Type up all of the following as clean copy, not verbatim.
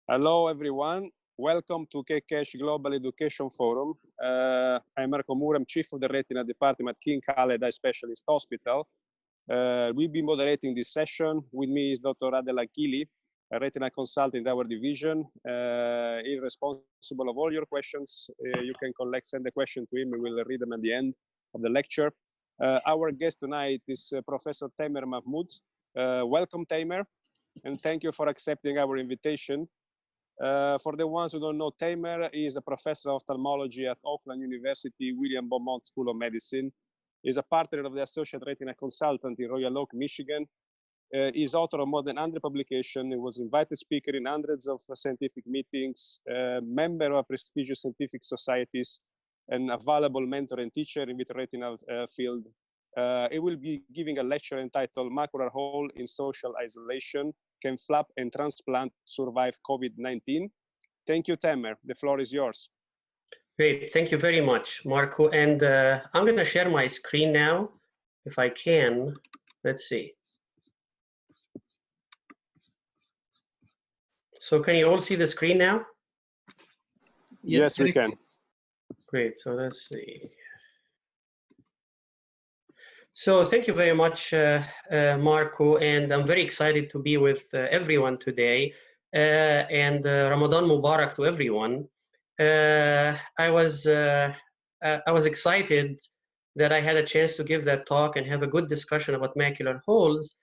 Hello, everyone. Welcome to KCash Global Education Forum. I'm Marco Moore. I'm Chief of the Retina Department at King Khaled Eye Specialist Hospital. We'll be moderating this session. With me is Dr. Radial Scan, a retina consultant in our division. He's responsible of all your questions. You can send the question to him. We will read them at the end of the lecture. Our guest tonight is Professor Tamer Mahmoud. Welcome, Tamer, and thank you for accepting our invitation. For the ones who don't know, Tamer is a professor of ophthalmology at Auckland University William Beaumont School of Medicine. He's a partner of the Associate Retina Consultant in Royal Oak, Michigan. He's author of more than 100 publications. He was invited speaker in hundreds of scientific meetings, member of prestigious scientific societies, and a valuable mentor and teacher in the retinal field. He will be giving a lecture entitled Macular Hole in Social Isolation, Can Flap and Transplant Survive COVID-19? Thank you, Tamer. The floor is yours. Great. Thank you very much, Marco. And I'm going to share my screen now, if I can. Let's see. So can you all see the screen now? Yes, we can. Great. So let's see. So thank you very much, Marco, and I'm very excited to be with everyone today. And Ramadan Mubarak to everyone. I was excited that I had a chance to give that talk and have a good discussion about macular holes.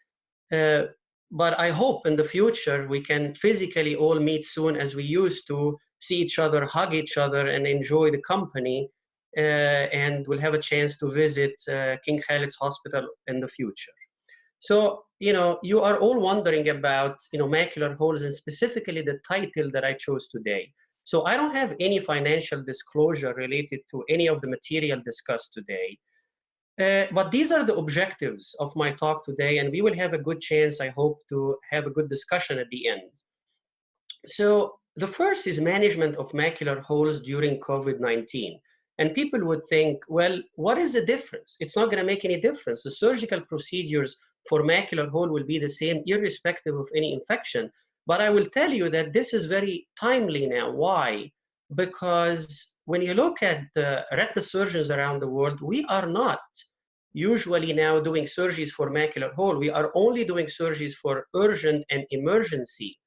But I hope in the future we can physically all meet soon as we used to, see each other, hug each other, and enjoy the company. And we'll have a chance to visit King Khalid's Hospital in the future. So, you are all wondering about, macular holes and specifically the title that I chose today. So I don't have any financial disclosure related to any of the material discussed today. But these are the objectives of my talk today, and we will have a good chance, I hope, to have a good discussion at the end. So the first is management of macular holes during COVID-19. And people would think, well, what is the difference? It's not going to make any difference. The surgical procedures for macular hole will be the same, irrespective of any infection. But I will tell you that this is very timely now. Why? Because when you look at the retina surgeons around the world, we are not usually now doing surgeries for macular hole. We are only doing surgeries for urgent and emergency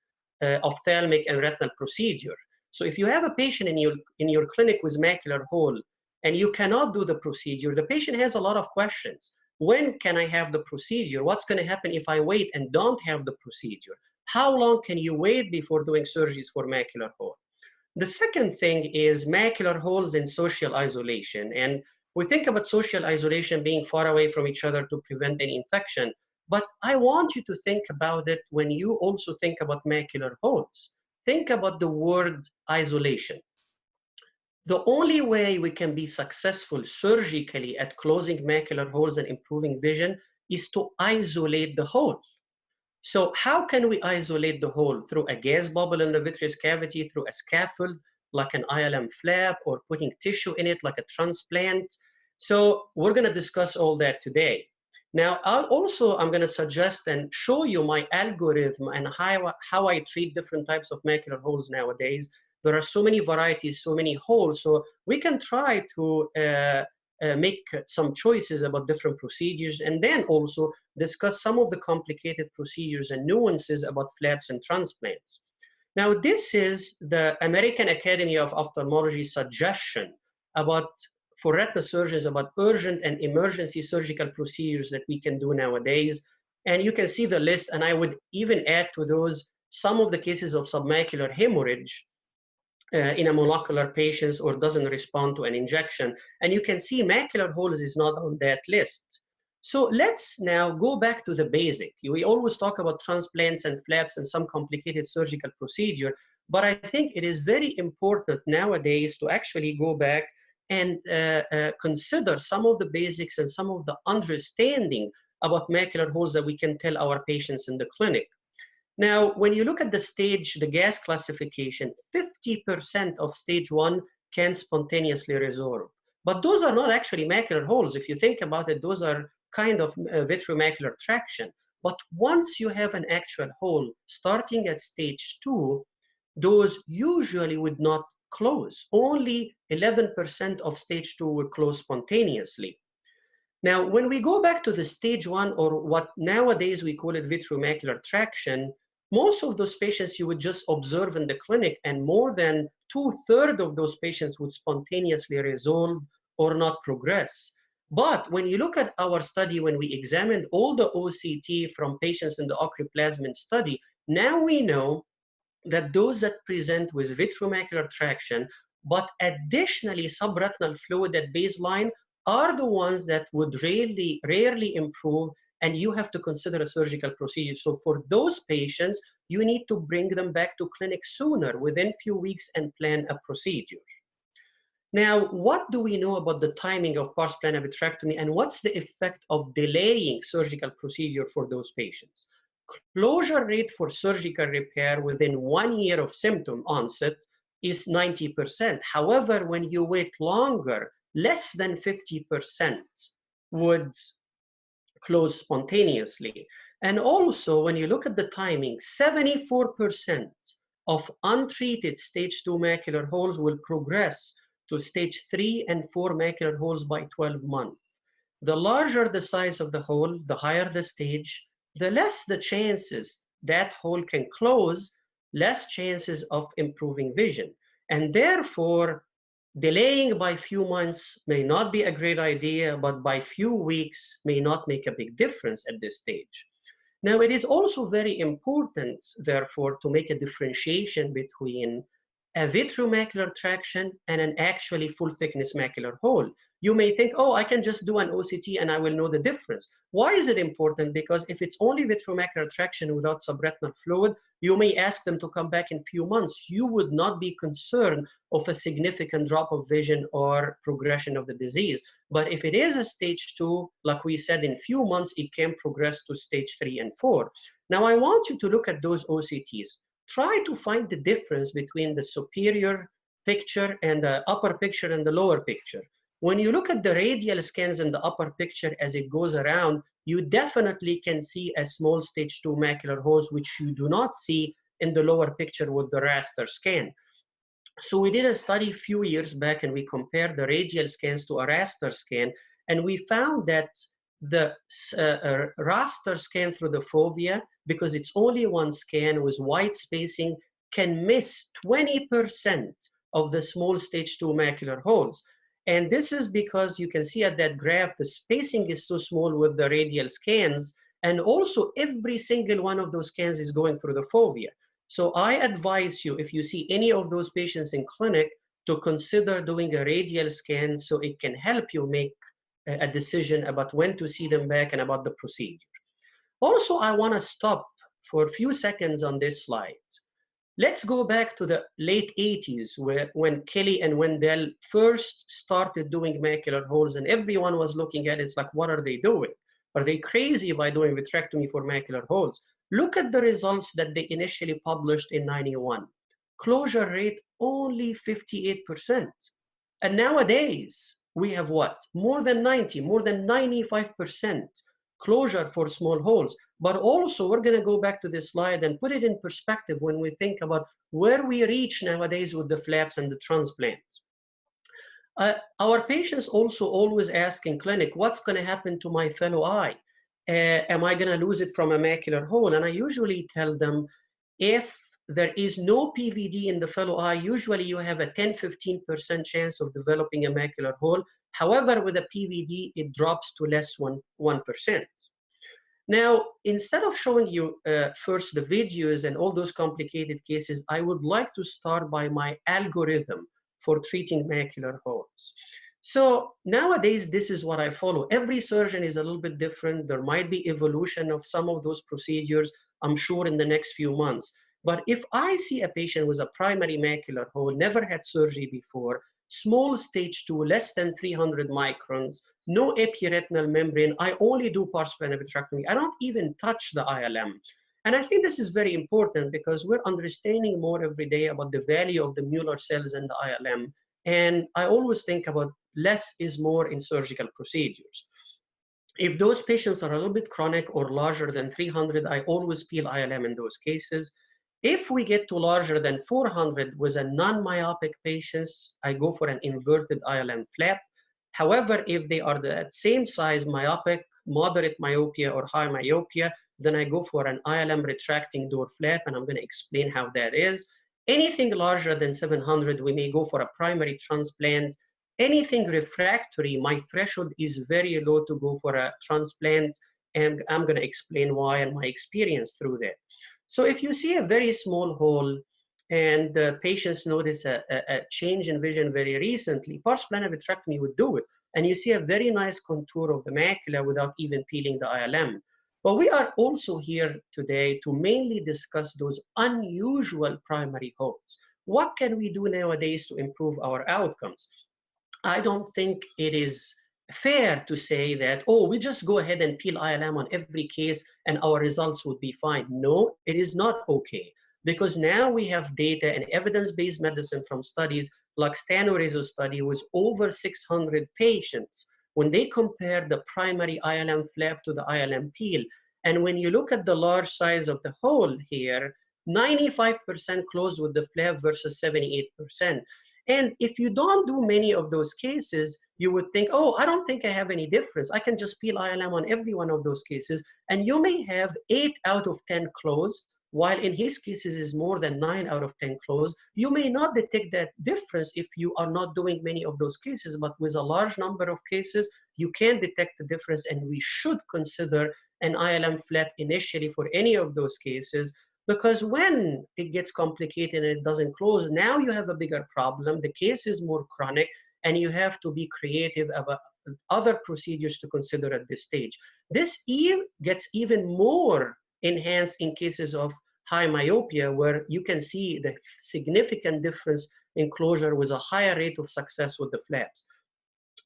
ophthalmic and retinal procedure. So if you have a patient in your clinic with macular hole and you cannot do the procedure, the patient has a lot of questions. When can I have the procedure? What's going to happen if I wait and don't have the procedure? How long can you wait before doing surgeries for macular hole? The second thing is macular holes in social isolation. And we think about social isolation being far away from each other to prevent any infection. But I want you to think about it when you also think about macular holes. Think about the word isolation. The only way we can be successful surgically at closing macular holes and improving vision is to isolate the hole. So how can we isolate the hole? Through a gas bubble in the vitreous cavity, through a scaffold like an ILM flap, or putting tissue in it like a transplant. So we're going to discuss all that today. Now, I'm going to suggest and show you my algorithm and how I treat different types of macular holes nowadays. There are so many varieties, so many holes, so we can try to make some choices about different procedures, and then also discuss some of the complicated procedures and nuances about flaps and transplants. Now, this is the American Academy of Ophthalmology suggestion for retina surgeons about urgent and emergency surgical procedures that we can do nowadays. And you can see the list, and I would even add to those some of the cases of submacular hemorrhage in a monocular patients or doesn't respond to an injection. And you can see macular holes is not on that list. So let's now go back to the basic. We always talk about transplants and flaps and some complicated surgical procedure, but I think it is very important nowadays to actually go back and consider some of the basics and some of the understanding about macular holes that we can tell our patients in the clinic. Now, when you look at the gas classification, 50% of stage 1 can spontaneously resorb. But those are not actually macular holes. If you think about it, those are kind of vitreomacular traction. But once you have an actual hole, starting at stage 2, those usually would not close. Only 11% of stage 2 will close spontaneously. Now, when we go back to the stage 1, or what nowadays we call it vitreomacular traction, most of those patients you would just observe in the clinic, and more than 2/3 of those patients would spontaneously resolve or not progress. But when you look at our study, when we examined all the OCT from patients in the ocriplasmin study, now we know that those that present with vitreomacular traction, but additionally subretinal fluid at baseline, are the ones that would rarely improve, and you have to consider a surgical procedure. So for those patients, you need to bring them back to clinic sooner, within few weeks, and plan a procedure. Now, what do we know about the timing of pars plana vitrectomy, and what's the effect of delaying surgical procedure for those patients? Closure rate for surgical repair within 1 year of symptom onset is 90%. However, when you wait longer, less than 50% would close spontaneously. And also, when you look at the timing, 74% of untreated stage 2 macular holes will progress to stage 3 and 4 macular holes by 12 months. The larger the size of the hole, the higher the stage, the less the chances that hole can close, less chances of improving vision. And therefore, delaying by few months may not be a great idea, but by few weeks may not make a big difference at this stage. Now, it is also very important, therefore, to make a differentiation between a vitreomacular traction and an actually full thickness macular hole. You may think, oh, I can just do an OCT and I will know the difference. Why is it important? Because if it's only vitreomacular traction without subretinal fluid, you may ask them to come back in few months. You would not be concerned of a significant drop of vision or progression of the disease. But if it is a stage 2, like we said, in few months, it can progress to stage 3 and 4. Now, I want you to look at those OCTs. Try to find the difference between the superior picture and the upper picture and the lower picture. When you look at the radial scans in the upper picture as it goes around, you definitely can see a small stage 2 macular holes, which you do not see in the lower picture with the raster scan. So we did a study a few years back, and we compared the radial scans to a raster scan, and we found that the raster scan through the fovea, because it's only one scan with wide spacing, can miss 20% of the small stage 2 macular holes. And this is because you can see at that graph, the spacing is so small with the radial scans, and also every single one of those scans is going through the fovea. So I advise you, if you see any of those patients in clinic, to consider doing a radial scan so it can help you make a decision about when to see them back and about the procedure. Also, I want to stop for a few seconds on this slide. Let's go back to the late 80s, when Kelly and Wendell first started doing macular holes, and everyone was looking at it, it's like, what are they doing? Are they crazy by doing vitrectomy for macular holes? Look at the results that they initially published in '91. Closure rate only 58%. And nowadays, we have what? More than 90, more than 95% closure for small holes. But also, we're going to go back to this slide and put it in perspective when we think about where we reach nowadays with the flaps and the transplants. Our patients also always ask in clinic, what's going to happen to my fellow eye? Am I going to lose it from a macular hole? And I usually tell them, if there is no PVD in the fellow eye, usually you have a 10–15% chance of developing a macular hole. However, with a PVD, it drops to less 1%. Now, instead of showing you first the videos and all those complicated cases, I would like to start by my algorithm for treating macular holes. So nowadays, this is what I follow. Every surgeon is a little bit different. There might be evolution of some of those procedures, I'm sure, in the next few months. But if I see a patient with a primary macular hole, never had surgery before, small stage 2, less than 300 microns, no epiretinal membrane, I only do pars plana vitrectomy. I don't even touch the ILM. And I think this is very important because we're understanding more every day about the value of the Mueller cells and the ILM. And I always think about less is more in surgical procedures. If those patients are a little bit chronic or larger than 300, I always peel ILM in those cases. If we get to larger than 400 with a non-myopic patients, I go for an inverted ILM flap. However, if they are the same size, myopic, moderate myopia, or high myopia, then I go for an ILM retracting door flap, and I'm going to explain how that is. Anything larger than 700, we may go for a primary transplant. Anything refractory, my threshold is very low to go for a transplant, and I'm going to explain why and my experience through that. So if you see a very small hole and patients notice a change in vision very recently, partial planar vitrectomy would do it. And you see a very nice contour of the macula without even peeling the ILM. But we are also here today to mainly discuss those unusual primary holes. What can we do nowadays to improve our outcomes? I don't think it is fair to say that, oh, we just go ahead and peel ILM on every case and our results would be fine. No, it is not okay. Because now we have data and evidence-based medicine from studies like Stano-Rizzo study was over 600 patients when they compared the primary ILM flap to the ILM peel. And when you look at the large size of the hole here, 95% closed with the flap versus 78%. And if you don't do many of those cases, you would think, oh, I don't think I have any difference. I can just peel ILM on every one of those cases. And you may have 8 out of 10 closed, while in his cases is more than 9 out of 10 closed. You may not detect that difference if you are not doing many of those cases, but with a large number of cases, you can detect the difference, and we should consider an ILM flap initially for any of those cases, because when it gets complicated and it doesn't close, now you have a bigger problem. The case is more chronic, and you have to be creative about other procedures to consider at this stage. This gets even more enhanced in cases of high myopia, where you can see the significant difference in closure with a higher rate of success with the flaps.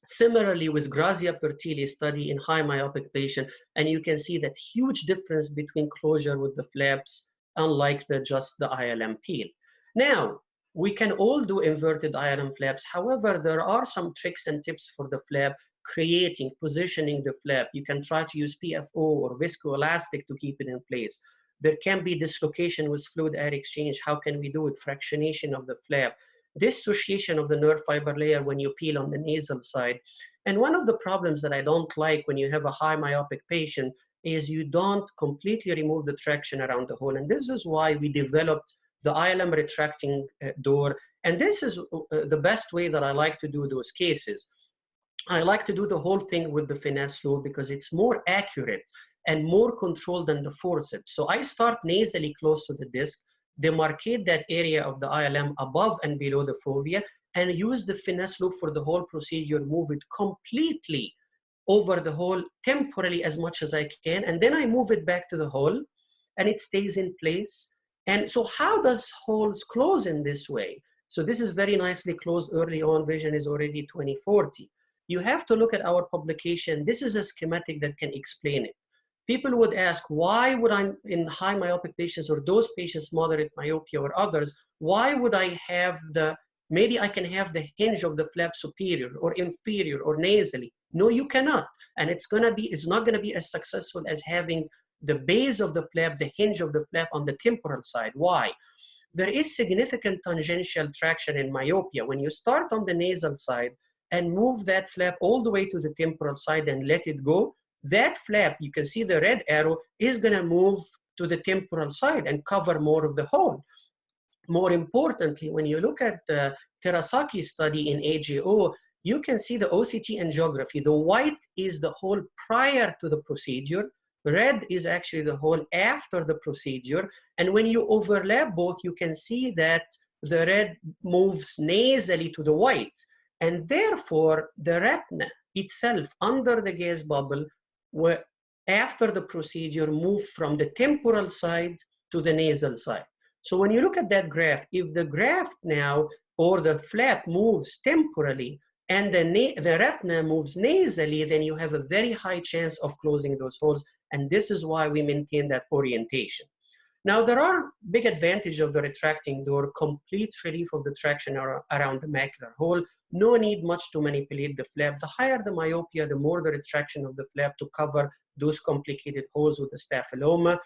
Similarly, with Grazia Pertilli study in high myopic patient, and you can see that huge difference between closure with the flaps, unlike just the ILM peel. Now, we can all do inverted ILM flaps. However, there are some tricks and tips for the flap, creating, positioning the flap. You can try to use PFO or viscoelastic to keep it in place. There can be dislocation with fluid air exchange. How can we do it? Fractionation of the flap. Dissociation of the nerve fiber layer when you peel on the nasal side. And one of the problems that I don't like when you have a high myopic patient is you don't completely remove the traction around the hole. And this is why we developed the ILM retracting door. And this is the best way that I like to do those cases. I like to do the whole thing with the finesse loop because it's more accurate and more controlled than the forceps. So I start nasally close to the disc, demarcate that area of the ILM above and below the fovea, and use the finesse loop for the whole procedure, move it completely over the hole temporarily as much as I can, and then I move it back to the hole, and it stays in place. And so how does holes close in this way? So this is very nicely closed early on, vision is already 20/40. You have to look at our publication. This is a schematic that can explain it. People would ask, why would I, in high myopic patients or those patients, moderate myopia or others, why would I have maybe I can have the hinge of the flap superior or inferior or nasally? No, you cannot. And it's not gonna be as successful as having the base of the flap, the hinge of the flap on the temporal side. Why? There is significant tangential traction in myopia. When you start on the nasal side and move that flap all the way to the temporal side and let it go, that flap, you can see the red arrow, is gonna move to the temporal side and cover more of the hole. More importantly, when you look at the Terasaki study in AJO, you can see the OCT angiography. The white is the hole prior to the procedure. Red is actually the hole after the procedure. And when you overlap both, you can see that the red moves nasally to the white. And therefore, the retina itself under the gas bubble, where after the procedure, moved from the temporal side to the nasal side. So when you look at that graph, if the graft now or the flap moves temporally and the retina moves nasally, then you have a very high chance of closing those holes. And this is why we maintain that orientation. Now, there are big advantages of the retracting door: complete relief of the traction around the macular hole, no need much to manipulate the flap. The higher the myopia, the more the retraction of the flap to cover those complicated holes with the staphyloma.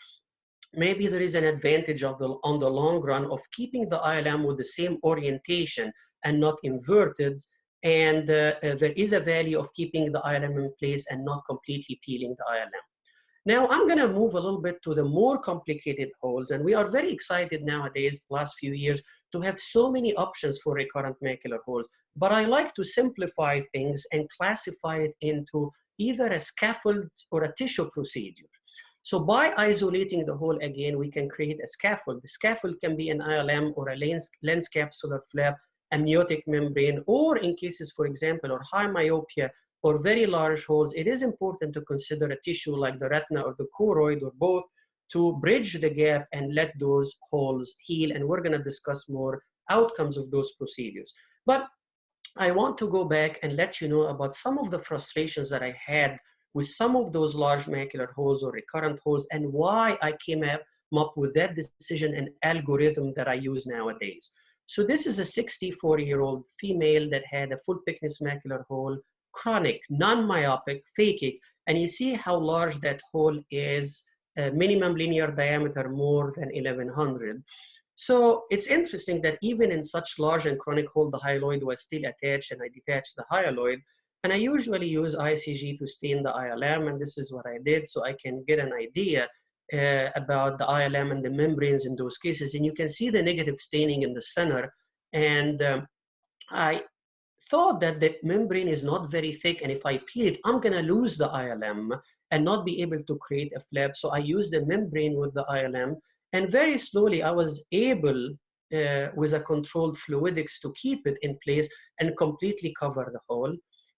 maybe there is an advantage on the long run of keeping the ILM with the same orientation and not inverted. And there is a value of keeping the ILM in place and not completely peeling the ILM. Now I'm going to move a little bit to the more complicated holes, and we are very excited nowadays, the last few years, to have so many options for recurrent macular holes. But I like to simplify things and classify it into either a scaffold or a tissue procedure. So by isolating the hole again, we can create a scaffold. The scaffold can be an ILM or a lens capsular flap, a myotic membrane, or in cases, for example, or high myopia, or very large holes, it is important to consider a tissue like the retina or the choroid or both to bridge the gap and let those holes heal. And we're going to discuss more outcomes of those procedures. But I want to go back and let you know about some of the frustrations that I had with some of those large macular holes or recurrent holes and why I came up with that decision and algorithm that I use nowadays. So this is a 64-year-old female that had a full thickness macular hole, chronic, non-myopic, phakic, and you see how large that hole is, minimum linear diameter more than 1100. So it's interesting that even in such large and chronic hole, the hyaloid was still attached, and I detached the hyaloid. And I usually use ICG to stain the ILM, and this is what I did so I can get an idea about the ILM and the membranes in those cases. And you can see the negative staining in the center. And I thought that the membrane is not very thick, and if I peel it, I'm going to lose the ILM and not be able to create a flap. So I used the membrane with the ILM, and very slowly I was able, with a controlled fluidics, to keep it in place and completely cover the hole.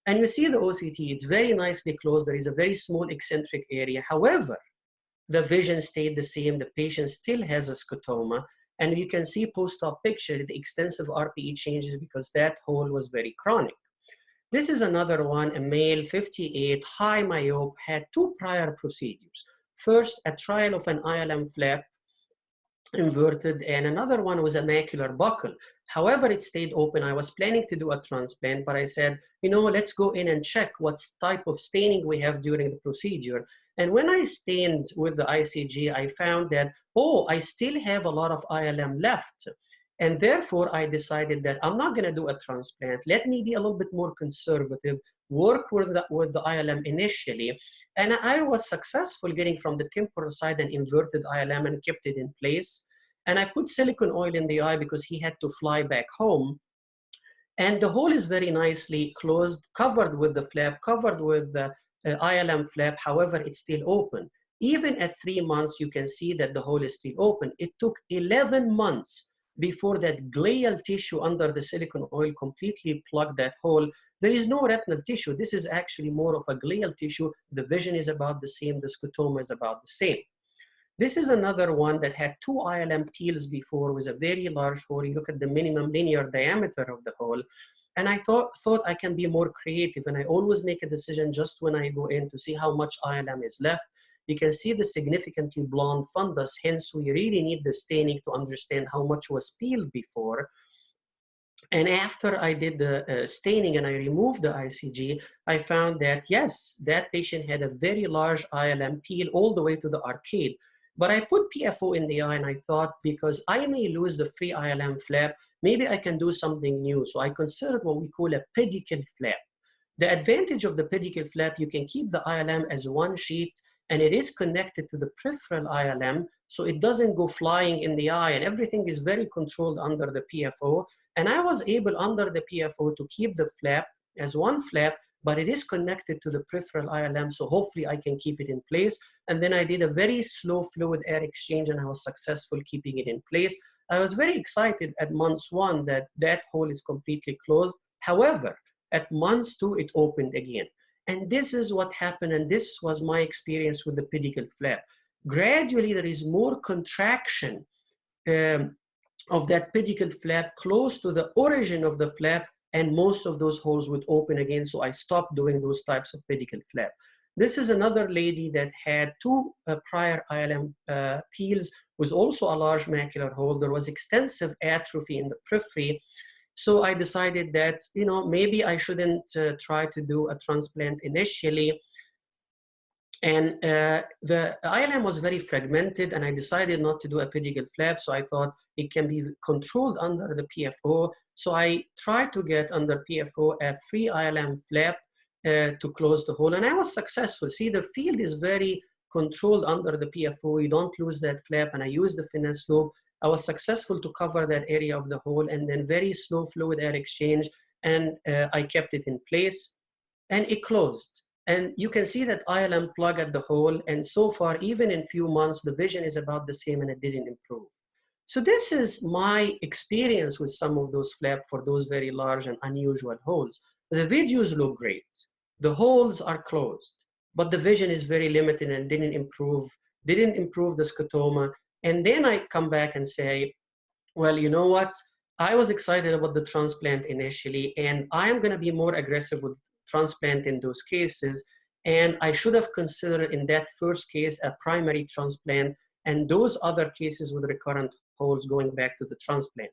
And you see the OCT, it's very nicely closed. There is a very small eccentric area. However, the vision stayed the same. The patient still has a scotoma. And you can see post-op picture, the extensive RPE changes because that hole was very chronic. This is another one, a male, 58, high myope, had 2 prior procedures. First, a trial of an ILM flap, inverted, and another one was a macular buckle. However, it stayed open. I was planning to do a transplant, but I said, you know, let's go in and check what type of staining we have during the procedure. And when I stained with the ICG, I found that, oh, I still have a lot of ILM left. And therefore, I decided that I'm not going to do a transplant. Let me be a little bit more conservative, work with the ILM initially. And I was successful getting from the temporal side an inverted ILM and kept it in place. And I put silicone oil in the eye because he had to fly back home. And the hole is very nicely closed, covered with the flap, covered with the ILM flap. However, it's still open. Even at 3 months, you can see that the hole is still open. It took 11 months before that glial tissue under the silicone oil completely plugged that hole. There is no retinal tissue. This is actually more of a glial tissue. The vision is about the same. The scotoma is about the same. This is another one that had 2 ILM peels before with a very large hole. You look at the minimum linear diameter of the hole. And I thought I can be more creative. And I always make a decision just when I go in to see how much ILM is left. You can see the significantly blonde fundus. Hence, we really need the staining to understand how much was peeled before. And after I did the staining and I removed the ICG, I found that, yes, that patient had a very large ILM peel all the way to the arcade. But I put PFO in the eye and I thought, because I may lose the free ILM flap, maybe I can do something new. So I considered what we call a pedicle flap. The advantage of the pedicle flap, you can keep the ILM as one sheet and it is connected to the peripheral ILM, so it doesn't go flying in the eye and everything is very controlled under the PFO. And I was able under the PFO to keep the flap as one flap, but it is connected to the peripheral ILM, so hopefully I can keep it in place. And then I did a very slow fluid air exchange and I was successful keeping it in place. I was very excited at months 1 that that hole is completely closed. However, at months 2, it opened again. And this is what happened, and this was my experience with the pedicle flap. Gradually, there is more contraction of that pedicle flap close to the origin of the flap, and most of those holes would open again, so I stopped doing those types of pedicle flap. This is another lady that had 2 prior ILM peels, was also a large macular hole. There was extensive atrophy in the periphery. So I decided that, you know, maybe I shouldn't try to do a transplant initially. And the ILM was very fragmented, and I decided not to do a pedicle flap, so I thought it can be controlled under the PFO. So I tried to get under PFO a free ILM flap to close the hole, and I was successful. See, the field is very controlled under the PFO. You don't lose that flap, and I used the finesse loop. I was successful to cover that area of the hole, and then very slow fluid air exchange, and I kept it in place, and it closed. And you can see that ILM plug at the hole, and so far, even in few months, the vision is about the same and it didn't improve. So this is my experience with some of those flaps for those very large and unusual holes. The videos look great. The holes are closed, but the vision is very limited and didn't improve the scotoma. And then I come back and say, well, you know what? I was excited about the transplant initially, and I am gonna be more aggressive with transplant in those cases, and I should have considered in that first case a primary transplant, and those other cases with recurrent holes going back to the transplant.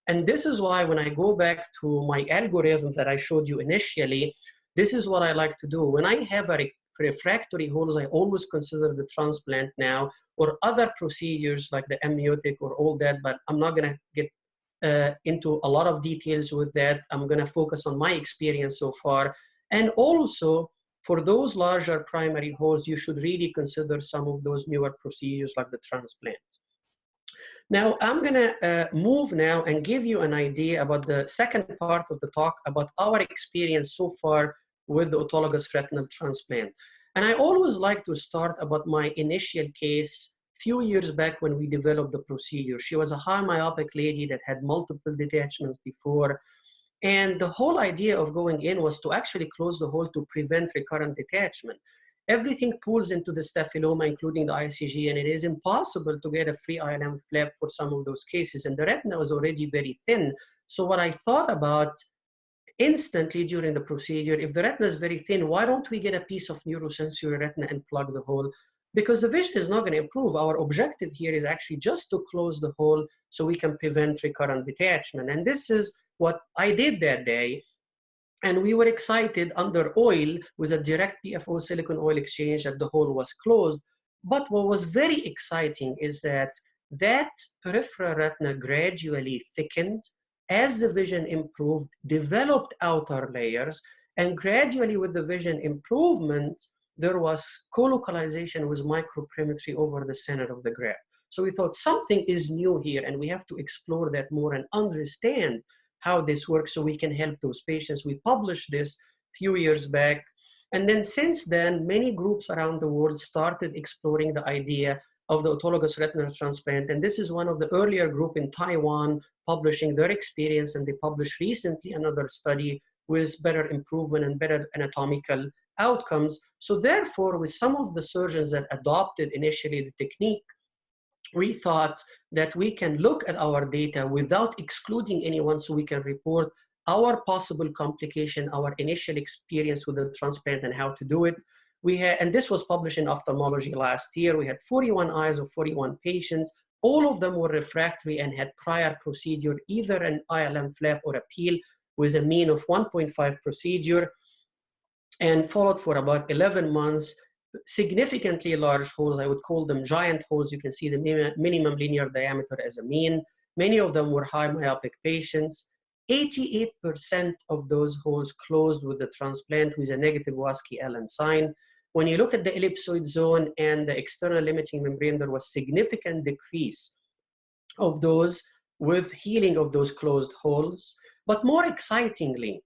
And this is why when I go back to my algorithm that I showed you initially, this is what I like to do. When I have a refractory holes, I always consider the transplant now, or other procedures like the amniotic or all that, but I'm not gonna get into a lot of details with that. I'm gonna focus on my experience so far. And also, for those larger primary holes, you should really consider some of those newer procedures like the transplant. Now, I'm gonna move now and give you an idea about the second part of the talk about our experience so far with the autologous retinal transplant. And I always like to start about my initial case few years back when we developed the procedure. She was a high myopic lady that had multiple detachments before. And the whole idea of going in was to actually close the hole to prevent recurrent detachment. Everything pulls into the staphyloma, including the ICG, and it is impossible to get a free ILM flap for some of those cases. And the retina was already very thin. So what I thought about instantly during the procedure, if the retina is very thin, why don't we get a piece of neurosensory retina and plug the hole? Because the vision is not going to improve. Our objective here is actually just to close the hole so we can prevent recurrent detachment. And this is what I did that day. And we were excited under oil with a direct PFO silicone oil exchange that the hole was closed. But what was very exciting is that that peripheral retina gradually thickened as the vision improved, developed outer layers, and gradually with the vision improvement, there was colocalization with microperimetry over the center of the graft. So we thought something is new here, and we have to explore that more and understand how this works so we can help those patients. We published this a few years back. And then since then, many groups around the world started exploring the idea of the autologous retinal transplant. And this is one of the earlier group in Taiwan publishing their experience, and they published recently another study with better improvement and better anatomical outcomes. So therefore, with some of the surgeons that adopted initially the technique, we thought that we can look at our data without excluding anyone so we can report our possible complication, our initial experience with the transplant and how to do it. And this was published in Ophthalmology last year. We had 41 eyes of 41 patients. All of them were refractory and had prior procedure, either an ILM flap or a peel, with a mean of 1.5 procedure, and followed for about 11 months. Significantly large holes, I would call them giant holes. You can see the minimum linear diameter as a mean. Many of them were high myopic patients. 88% of those holes closed with the transplant with a negative Waski-Allen sign. When you look at the ellipsoid zone and the external limiting membrane, there was significant decrease of those with healing of those closed holes. But more excitingly,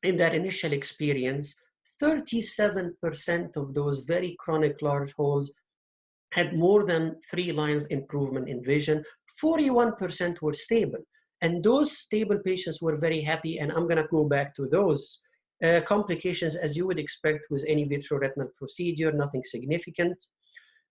in that initial experience, 37% of those very chronic large holes had more than 3 lines improvement in vision. 41% were stable. And those stable patients were very happy. And I'm going to go back to those complications as you would expect with any vitreoretinal procedure, nothing significant.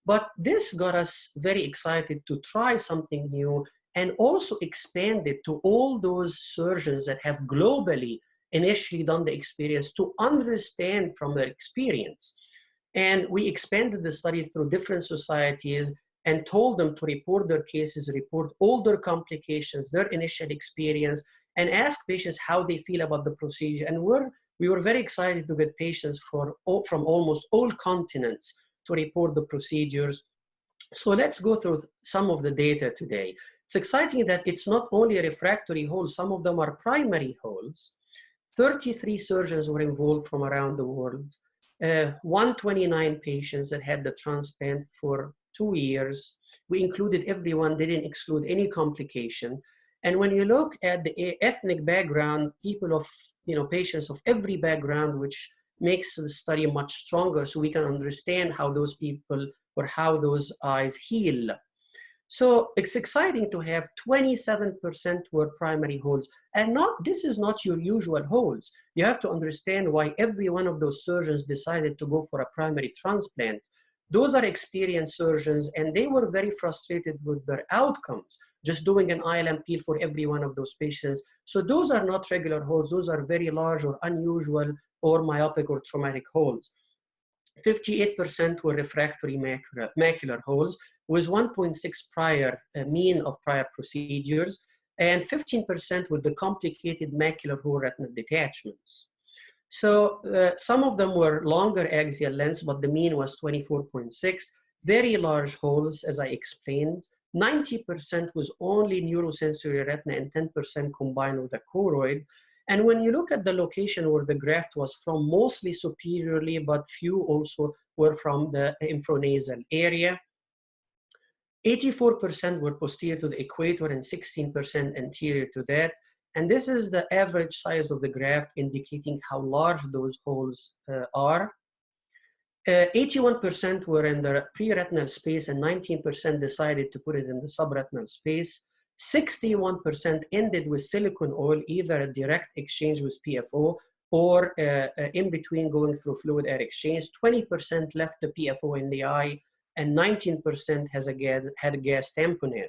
But this got us very excited to try something new and also expand it to all those surgeons that have globally initially done the experience to understand from their experience. And we expanded the study through different societies and told them to report their cases, report all their complications, their initial experience, and ask patients how they feel about the procedure. And we were very excited to get patients from almost all continents to report the procedures. So let's go through some of the data today. It's exciting that it's not only refractory holes, some of them are primary holes. 33 surgeons were involved from around the world. 129 patients that had the transplant for 2 years. We included everyone, they didn't exclude any complication. And when you look at the ethnic background, people of, patients of every background, which makes the study much stronger so we can understand how those people or how those eyes heal. So it's exciting to have 27% were primary holes. And this is not your usual holes. You have to understand why every one of those surgeons decided to go for a primary transplant. Those are experienced surgeons and they were very frustrated with their outcomes, just doing an ILMP for every one of those patients. So those are not regular holes. Those are very large or unusual or myopic or traumatic holes. 58% were refractory macular holes with 1.6 prior mean of prior procedures, and 15% with the complicated macular hole retinal detachments. So some of them were longer axial lengths, but the mean was 24.6. Very large holes, as I explained. 90% was only neurosensory retina and 10% combined with a choroid. And when you look at the location where the graft was from, mostly superiorly, but few also were from the infranasal area. 84% were posterior to the equator and 16% anterior to that. And this is the average size of the graft, indicating how large those holes are. 81% were in the pre-retinal space and 19% decided to put it in the subretinal space. 61% ended with silicone oil, either a direct exchange with PFO or in between going through fluid air exchange. 20% left the PFO in the eye, and 19% had a gas tamponade.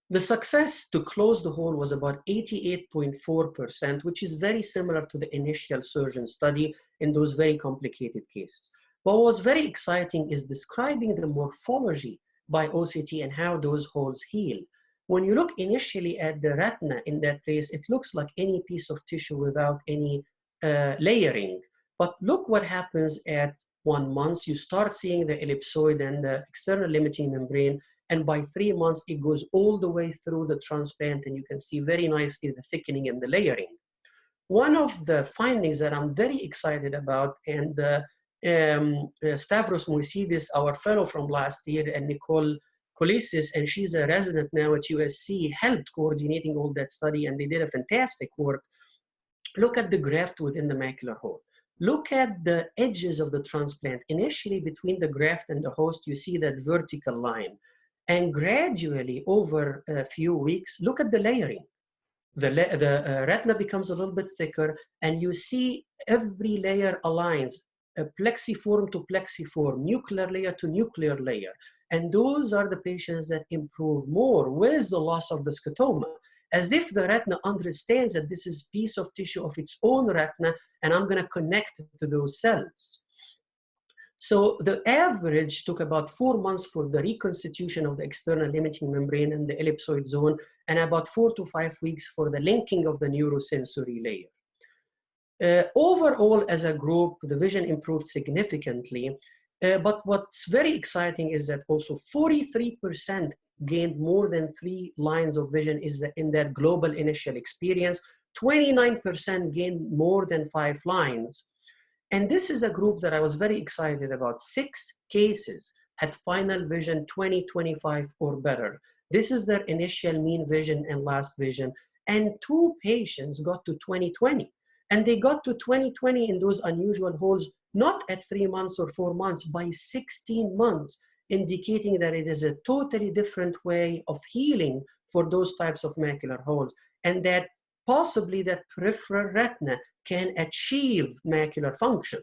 The success to close the hole was about 88.4%, which is very similar to the initial surgeon study in those very complicated cases. What was very exciting is describing the morphology by OCT and how those holes heal. When you look initially at the retina in that place, it looks like any piece of tissue without any layering. But look what happens at 1 month. You start seeing the ellipsoid and the external limiting membrane, and by 3 months, it goes all the way through the transplant, and you can see very nicely the thickening and the layering. One of the findings that I'm very excited about, and Stavros Moisidis, our fellow from last year, and Nicole Kolisis, and she's a resident now at USC, helped coordinating all that study, and they did a fantastic work. Look at the graft within the macular hole. Look at the edges of the transplant. Initially, between the graft and the host, you see that vertical line. And gradually, over a few weeks, look at the layering. The retina becomes a little bit thicker, and you see every layer aligns, plexiform to plexiform, nuclear layer to nuclear layer. And those are the patients that improve more with the loss of the scotoma, as if the retina understands that this is a piece of tissue of its own retina, and I'm going to connect to those cells. So the average took about 4 months for the reconstitution of the external limiting membrane and the ellipsoid zone, and about 4 to 5 weeks for the linking of the neurosensory layer. Overall, as a group, the vision improved significantly. But what's very exciting is that also 43% gained more than 3 lines of vision in that global initial experience. 29% gained more than 5 lines. And this is a group that I was very excited about. 6 cases had final vision 20/25 or better. This is their initial mean vision and last vision. And 2 patients got to 20/20. And they got to 20/20 in those unusual holes, not at 3 months or 4 months, by 16 months, indicating that it is a totally different way of healing for those types of macular holes. And that possibly that peripheral retina can achieve macular function.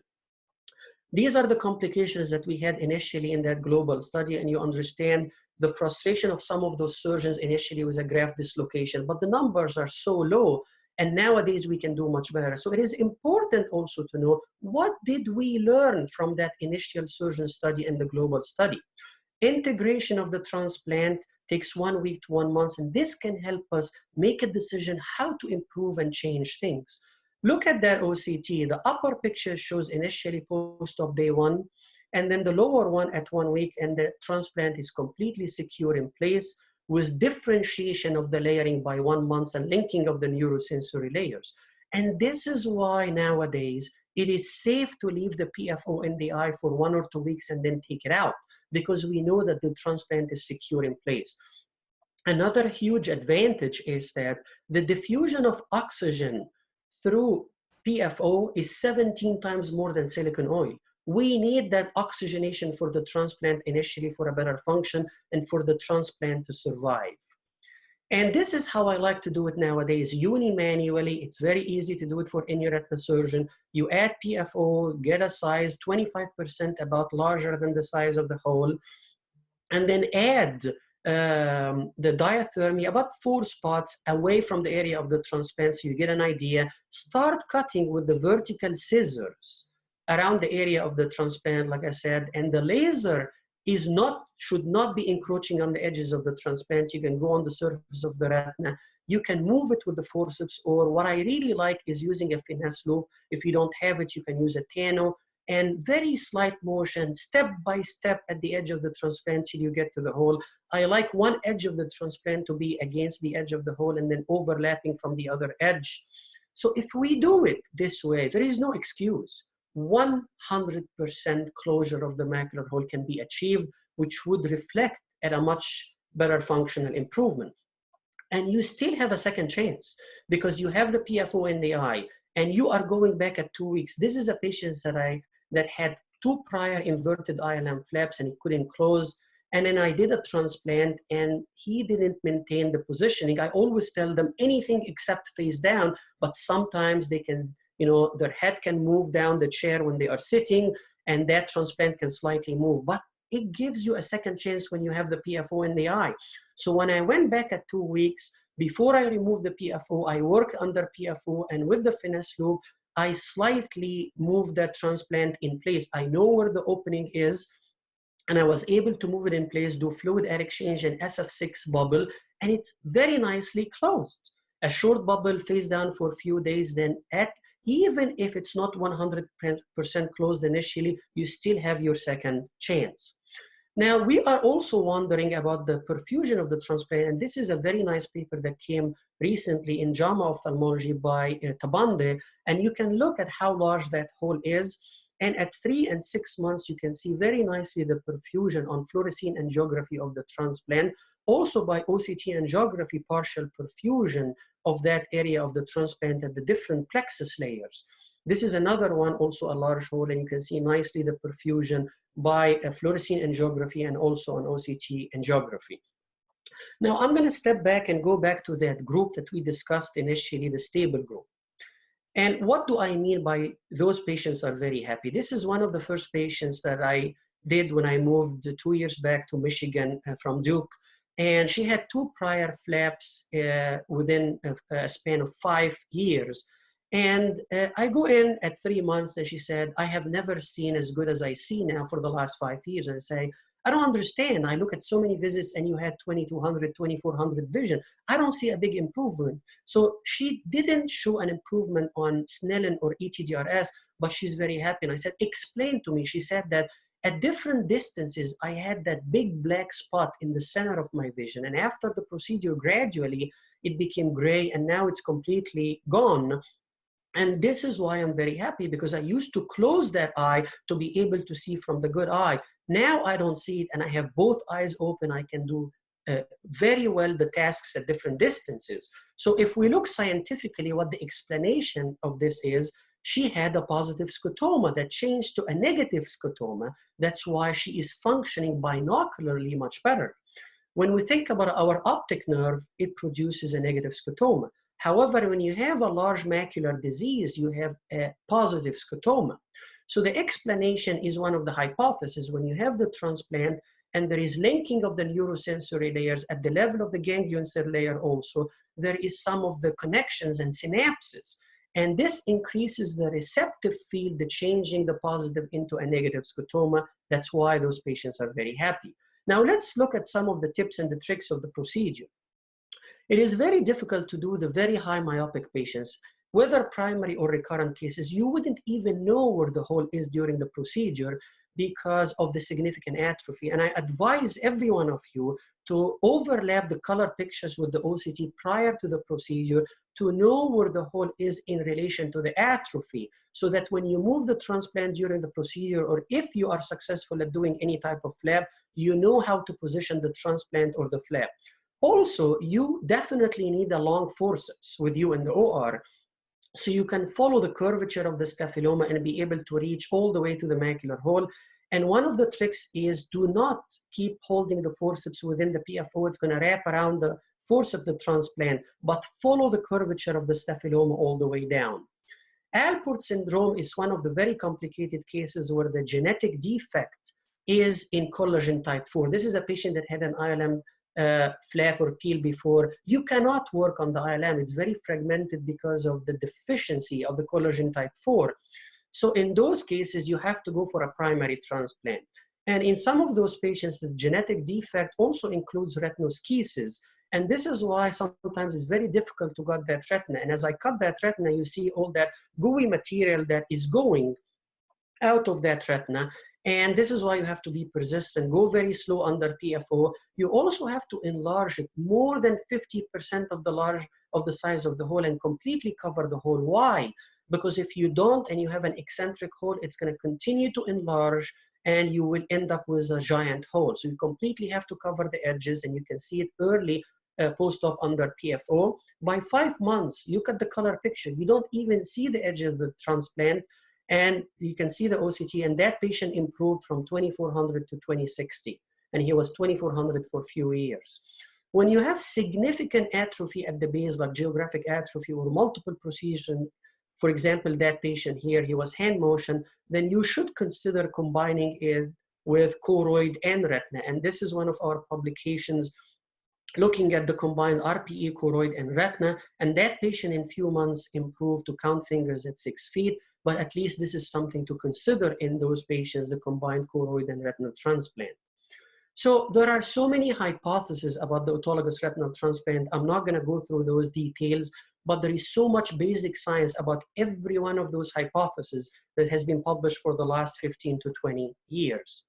These are the complications that we had initially in that global study, and you understand the frustration of some of those surgeons initially with a graft dislocation, but the numbers are so low, and nowadays we can do much better. So it is important also to know, what did we learn from that initial surgeon study and the global study? Integration of the transplant takes 1 week to 1 month, and this can help us make a decision how to improve and change things. Look at that OCT. The upper picture shows initially post-op day 1. and then the lower one at 1 week, and the transplant is completely secure in place with differentiation of the layering by 1 month and linking of the neurosensory layers. And this is why nowadays it is safe to leave the PFO in the eye for 1 or 2 weeks and then take it out, because we know that the transplant is secure in place. Another huge advantage is that the diffusion of oxygen through PFO is 17 times more than silicone oil. We need that oxygenation for the transplant initially for a better function and for the transplant to survive. And this is how I like to do it nowadays, uni-manually. It's very easy to do it for any retina surgeon. You add PFO, get a size 25% about larger than the size of the hole, and then add the diathermy about 4 spots away from the area of the transplant, so you get an idea. Start cutting with the vertical scissors around the area of the transplant, like I said, and the laser should not be encroaching on the edges of the transplant. You can go on the surface of the retina. You can move it with the forceps, or what I really like is using a finesse loop. If you don't have it, you can use a Tano, and very slight motion, step by step at the edge of the transplant till you get to the hole. I like one edge of the transplant to be against the edge of the hole and then overlapping from the other edge. So if we do it this way, there is no excuse. 100% closure of the macular hole can be achieved, which would reflect at a much better functional improvement. And you still have a second chance because you have the PFO in the eye and you are going back at 2 weeks. This is a patient that had 2 prior inverted ILM flaps and he couldn't close. And then I did a transplant and he didn't maintain the positioning. I always tell them anything except face down, but sometimes they can, their head can move down the chair when they are sitting and that transplant can slightly move. But it gives you a second chance when you have the PFO in the eye. So when I went back at 2 weeks, before I removed the PFO, I work under PFO, and with the finesse loop, I slightly moved that transplant in place. I know where the opening is, and I was able to move it in place, do fluid air exchange and SF6 bubble, and it's very nicely closed. A short bubble face down for a few days, then even if it's not 100% closed initially, you still have your second chance. Now, we are also wondering about the perfusion of the transplant, and this is a very nice paper that came recently in JAMA Ophthalmology by Tabande, and you can look at how large that hole is, and at 3 and 6 months, you can see very nicely the perfusion on fluorescein angiography of the transplant, also by OCT angiography, partial perfusion of that area of the transplant at the different plexus layers. This is another one, also a large hole, and you can see nicely the perfusion by a fluorescein angiography and also an OCT angiography. Now, I'm going to step back and go back to that group that we discussed initially, the stable group. And what do I mean by those patients are very happy? This is one of the first patients that I did when I moved 2 years back to Michigan from Duke. And she had 2 prior flaps within a span of 5 years. And I go in at 3 months and she said, I have never seen as good as I see now for the last 5 years. And I say, I don't understand. I look at so many visits and you had 2200, 2400 vision. I don't see a big improvement. So she didn't show an improvement on Snellen or ETDRS, but she's very happy. And I said, explain to me. She said that at different distances, I had that big black spot in the center of my vision. And after the procedure, gradually, it became gray and now it's completely gone. And this is why I'm very happy, because I used to close that eye to be able to see from the good eye. Now I don't see it and I have both eyes open. I can do very well the tasks at different distances. So if we look scientifically, what the explanation of this is, she had a positive scotoma that changed to a negative scotoma. That's why she is functioning binocularly much better. When we think about our optic nerve, it produces a negative scotoma. However, when you have a large macular disease, you have a positive scotoma. So the explanation is one of the hypotheses. When you have the transplant and there is linking of the neurosensory layers at the level of the ganglion cell layer also, there is some of the connections and synapses. And this increases the receptive field, the changing the positive into a negative scotoma. That's why those patients are very happy. Now let's look at some of the tips and the tricks of the procedure. It is very difficult to do the very high myopic patients, whether primary or recurrent cases. You wouldn't even know where the hole is during the procedure because of the significant atrophy. And I advise every one of you to overlap the color pictures with the OCT prior to the procedure to know where the hole is in relation to the atrophy, so that when you move the transplant during the procedure, or if you are successful at doing any type of flap, you know how to position the transplant or the flap. Also, you definitely need a long forceps with you in the OR, so you can follow the curvature of the staphyloma and be able to reach all the way to the macular hole. And one of the tricks is do not keep holding the forceps within the PFO. It's going to wrap around the forceps, the transplant, but follow the curvature of the staphyloma all the way down. Alport syndrome is one of the very complicated cases where the genetic defect is in collagen type 4. This is a patient that had an ILM flap or peel before. You cannot work on the ILM. It's very fragmented because of the deficiency of the collagen type 4. So in those cases, you have to go for a primary transplant. And in some of those patients, the genetic defect also includes retinoschisis. And this is why sometimes it's very difficult to cut that retina. And as I cut that retina, you see all that gooey material that is going out of that retina. And this is why you have to be persistent, go very slow under PFO. You also have to enlarge it more than 50% of the size of the hole and completely cover the hole. Why? Because if you don't and you have an eccentric hole, it's going to continue to enlarge and you will end up with a giant hole. So you completely have to cover the edges, and you can see it early post-op under PFO. By 5 months, look at the color picture. You don't even see the edge of the transplant, and you can see the OCT, and that patient improved from 2400 to 2060, and he was 2400 for a few years. When you have significant atrophy at the base, like geographic atrophy or multiple procedures, for example, that patient here, he was hand motion, then you should consider combining it with choroid and retina. And this is one of our publications looking at the combined RPE, choroid, and retina. And that patient in few months improved to count fingers at 6 feet. But at least this is something to consider in those patients, the combined choroid and retinal transplant. So there are so many hypotheses about the autologous retinal transplant. I'm not going to go through those details, but there is so much basic science about every one of those hypotheses that has been published for the last 15 to 20 years.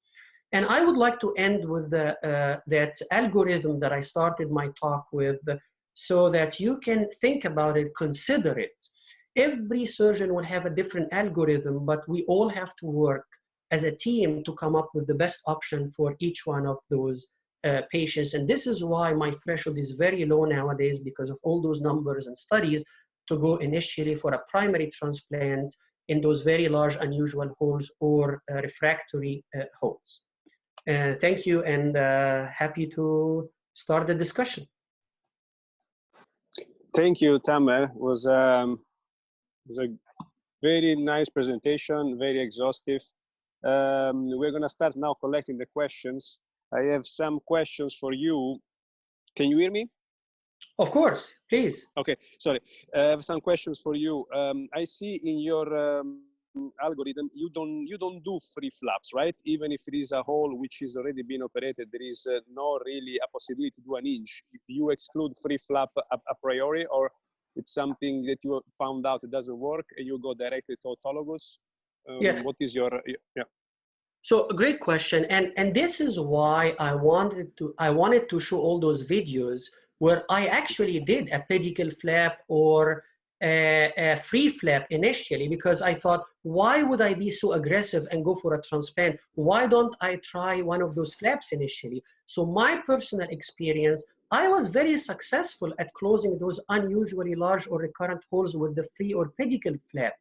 And I would like to end with that algorithm that I started my talk with, so that you can think about it, consider it. Every surgeon will have a different algorithm, but we all have to work as a team to come up with the best option for each one of those patients. And this is why my threshold is very low nowadays, because of all those numbers and studies, to go initially for a primary transplant in those very large unusual holes or refractory holes. Thank you, and happy to start the discussion. Thank you, Tamer. It was a very nice presentation, very exhaustive. We're going to start now collecting the questions. I have some questions for you. Can you hear me? Of course, please. Okay, sorry. I have some questions for you. I see in your algorithm, you don't do free flaps, right? Even if it is a hole which has already been operated, there is no really a possibility to do an inch. If you exclude free flap a priori, or it's something that you found out it doesn't work and you go directly to autologous. Yeah. What is your, yeah. So a great question. And this is why I wanted to show all those videos where I actually did a pedicle flap or a free flap initially, because I thought, why would I be so aggressive and go for a transplant? Why don't I try one of those flaps initially? So my personal experience, I was very successful at closing those unusually large or recurrent holes with the free or pedicle flap.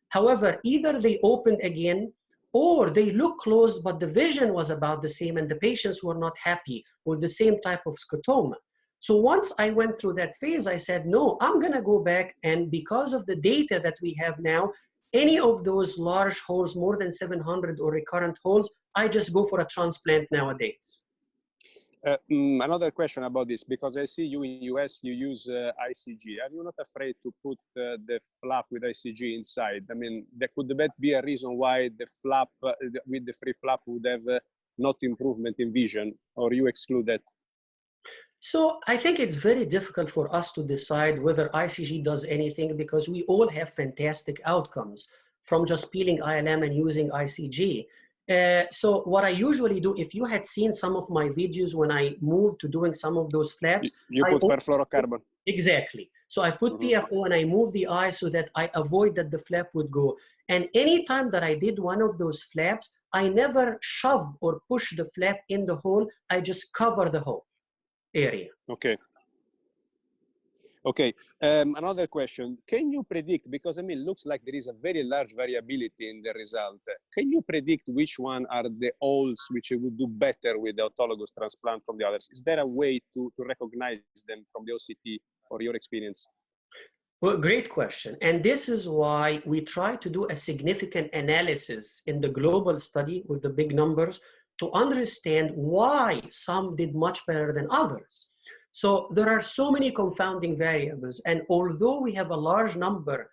However, either they opened again or they look closed, but the vision was about the same and the patients were not happy with the same type of scotoma. So once I went through that phase, I said, no, I'm going to go back. And because of the data that we have now, any of those large holes, more than 700 or recurrent holes, I just go for a transplant nowadays. Another question about this, because I see you in US, you use ICG. Are you not afraid to put the flap with ICG inside? I mean, could that be a reason why the flap with the free flap would have not improvement in vision, or you exclude that? So I think it's very difficult for us to decide whether ICG does anything, because we all have fantastic outcomes from just peeling ILM and using ICG. So what I usually do, if you had seen some of my videos when I moved to doing some of those flaps, you put perfluorocarbon. Exactly. So I put PFO and I move the eye so that I avoid that the flap would go. And anytime that I did one of those flaps, I never shove or push the flap in the hole. I just cover the whole area. Okay. Okay. Another question. Can you predict, because I mean, it looks like there is a very large variability in the result. Can you predict which one are the holes which would do better with the autologous transplant from the others? Is there a way to recognize them from the OCT or your experience? Well, great question. And this is why we try to do a significant analysis in the global study with the big numbers to understand why some did much better than others. So there are so many confounding variables. And although we have a large number,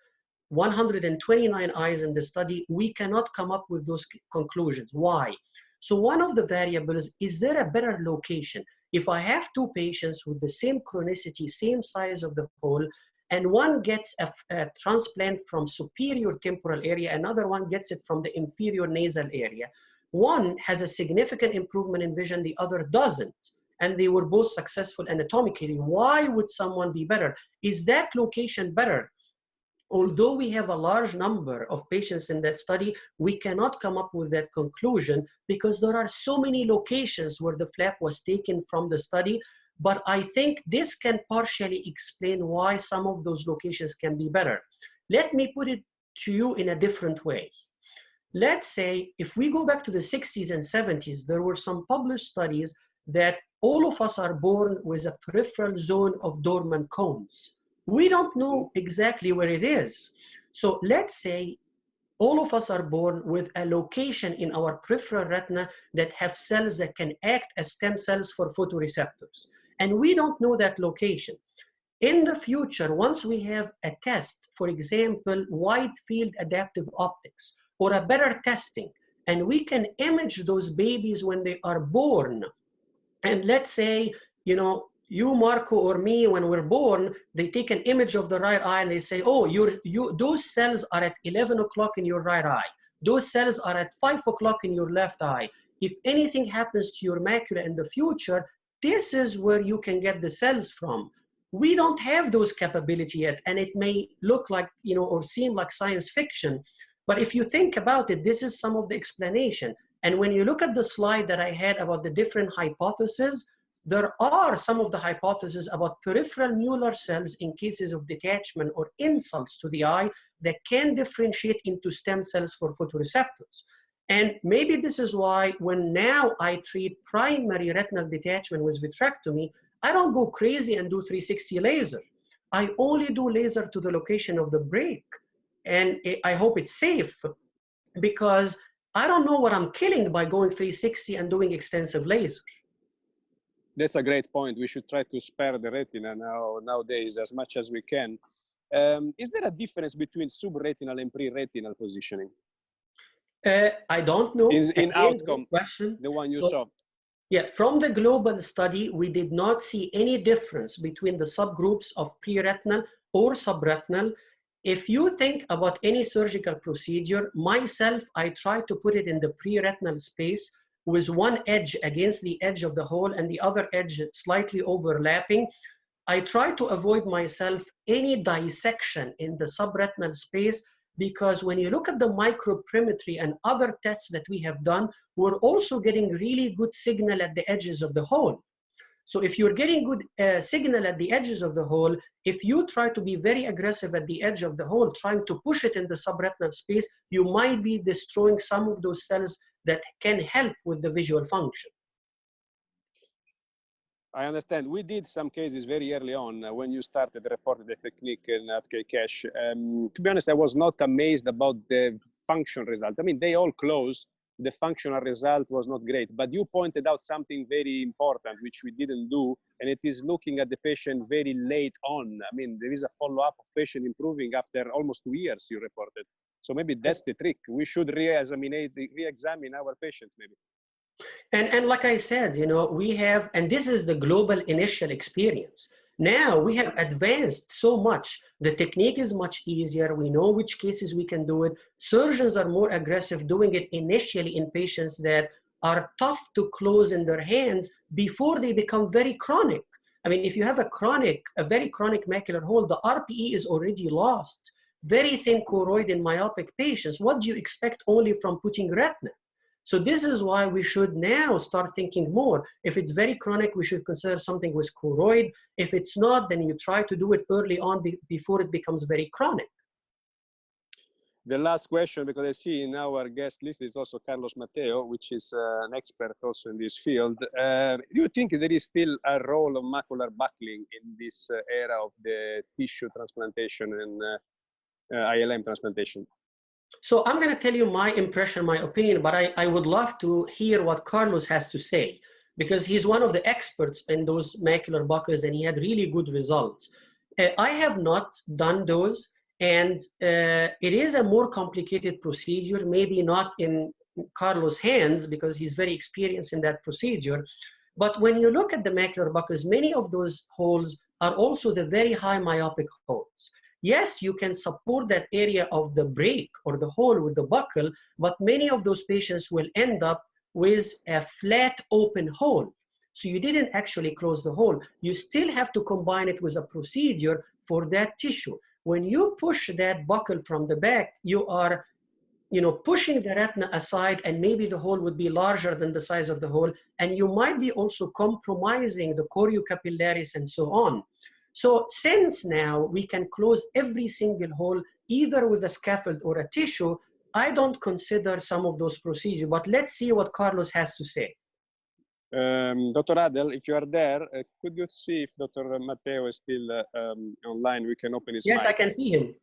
129 eyes in the study, we cannot come up with those conclusions. Why? So one of the variables, is there a better location? If I have two patients with the same chronicity, same size of the hole, and one gets a transplant from superior temporal area, another one gets it from the inferior nasal area. One has a significant improvement in vision, the other doesn't. And they were both successful anatomically. Why would someone be better? Is that location better? Although we have a large number of patients in that study, we cannot come up with that conclusion because there are so many locations where the flap was taken from the study. But I think this can partially explain why some of those locations can be better. Let me put it to you in a different way. Let's say if we go back to the 60s and 70s, there were some published studies that all of us are born with a peripheral zone of dormant cones. We don't know exactly where it is. So let's say all of us are born with a location in our peripheral retina that have cells that can act as stem cells for photoreceptors. And we don't know that location. In the future, once we have a test, for example, wide field adaptive optics, or a better testing, and we can image those babies when they are born. And let's say, you know, you, Marco, or me, when we're born, they take an image of the right eye and they say, oh, those cells are at 11 o'clock in your right eye. Those cells are at 5 o'clock in your left eye. If anything happens to your macula in the future, this is where you can get the cells from. We don't have those capability yet, and it may look like, you know, or seem like science fiction. But if you think about it, this is some of the explanation. And when you look at the slide that I had about the different hypotheses, there are some of the hypotheses about peripheral Macular cells in cases of detachment or insults to the eye that can differentiate into stem cells for photoreceptors. And maybe this is why when now I treat primary retinal detachment with vitrectomy, I don't go crazy and do 360 laser. I only do laser to the location of the break. And I hope it's safe because I don't know what I'm killing by going 360 and doing extensive laser. That's a great point. We should try to spare the retina nowadays as much as we can. Is there a difference between subretinal and pre-retinal positioning? I don't know. In outcome, question. the one you saw. Yeah, from the global study, we did not see any difference between the subgroups of pre-retinal or subretinal. If you think about any surgical procedure, myself, I try to put it in the pre-retinal space with one edge against the edge of the hole and the other edge slightly overlapping. I try to avoid myself any dissection in the subretinal space because when you look at the microperimetry and other tests that we have done, we're also getting really good signal at the edges of the hole. So if you're getting good signal at the edges of the hole, if you try to be very aggressive at the edge of the hole, trying to push it in the subretinal space, you might be destroying some of those cells that can help with the visual function. I understand. We did some cases very early on when you started reporting the technique at KCash. To be honest, I was not amazed about the function result. I mean, they all close. The functional result was not great, but you pointed out something very important, which we didn't do, and it is looking at the patient very late on. I mean, there is a follow-up of patient improving after almost 2 years, you reported. So maybe that's the trick. We should re-examine our patients maybe. And like I said, you know, we have, and this is the global initial experience. Now we have advanced so much. The technique is much easier. We know which cases we can do it. Surgeons are more aggressive doing it initially in patients that are tough to close in their hands before they become very chronic. I mean, if you have a very chronic macular hole, the RPE is already lost. Very thin choroid in myopic patients, what do you expect only from putting retina? So this is why we should now start thinking more. If it's very chronic, we should consider something with choroid. If it's not, then you try to do it early on before it becomes very chronic. The last question, because I see in our guest list is also Carlos Mateo, which is an expert also in this field. Do you think there is still a role of macular buckling in this era of the tissue transplantation and ILM transplantation? So I'm going to tell you my impression, my opinion, but I would love to hear what Carlos has to say, because he's one of the experts in those macular buckles and he had really good results. I have not done those, and it is a more complicated procedure, maybe not in Carlos' hands because he's very experienced in that procedure. But when you look at the macular buckles, many of those holes are also the very high myopic holes. Yes, you can support that area of the break or the hole with the buckle, but many of those patients will end up with a flat open hole. So you didn't actually close the hole. You still have to combine it with a procedure for that tissue. When you push that buckle from the back, you are pushing the retina aside, and maybe the hole would be larger than the size of the hole, and you might be also compromising the choriocapillaris and so on. So since now we can close every single hole, either with a scaffold or a tissue, I don't consider some of those procedures, but let's see what Carlos has to say. Dr. Adel, if you are there, could you see if Dr. Matteo is still online? We can open his mic. Yes, I can see him.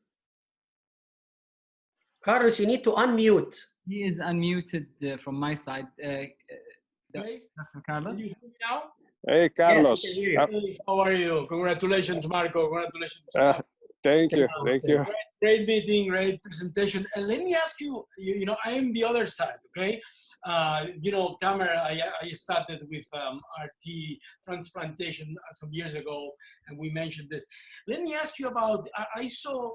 Carlos, you need to unmute. He is unmuted from my side. Dr. Carlos? Can you hear me now? Hey, Carlos. Yes, we can hear you. Hey, how are you? Congratulations, Marco. Congratulations. Thank you. Thank you. Great meeting, great presentation. And let me ask you, I am the other side, okay? Tamer, I started with RT transplantation some years ago, and we mentioned this. Let me ask you about, I saw,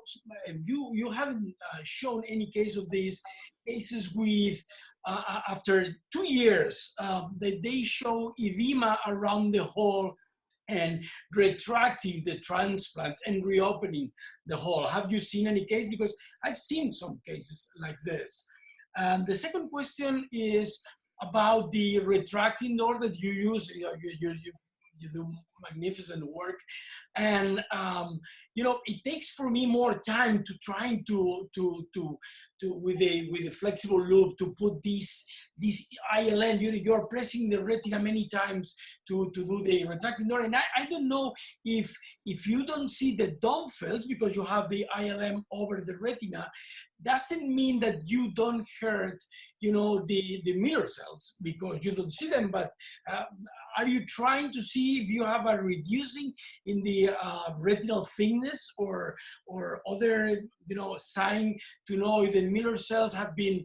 you haven't shown any case of these cases with, after 2 years, that they show edema around the hole and retracting the transplant and reopening the hole. Have you seen any case? Because I've seen some cases like this. And the second question is about the retracting door that you use. You do magnificent work, and it takes for me more time to trying to with a flexible loop to put this ILM. You're pressing the retina many times to do the retracting door, and I don't know if you don't see the dumbbells because you have the ILM over the retina, doesn't mean that you don't hurt the Miller cells because you don't see them, but are you trying to see if you have a reducing in the retinal thickness or other sign to know if the Miller cells have been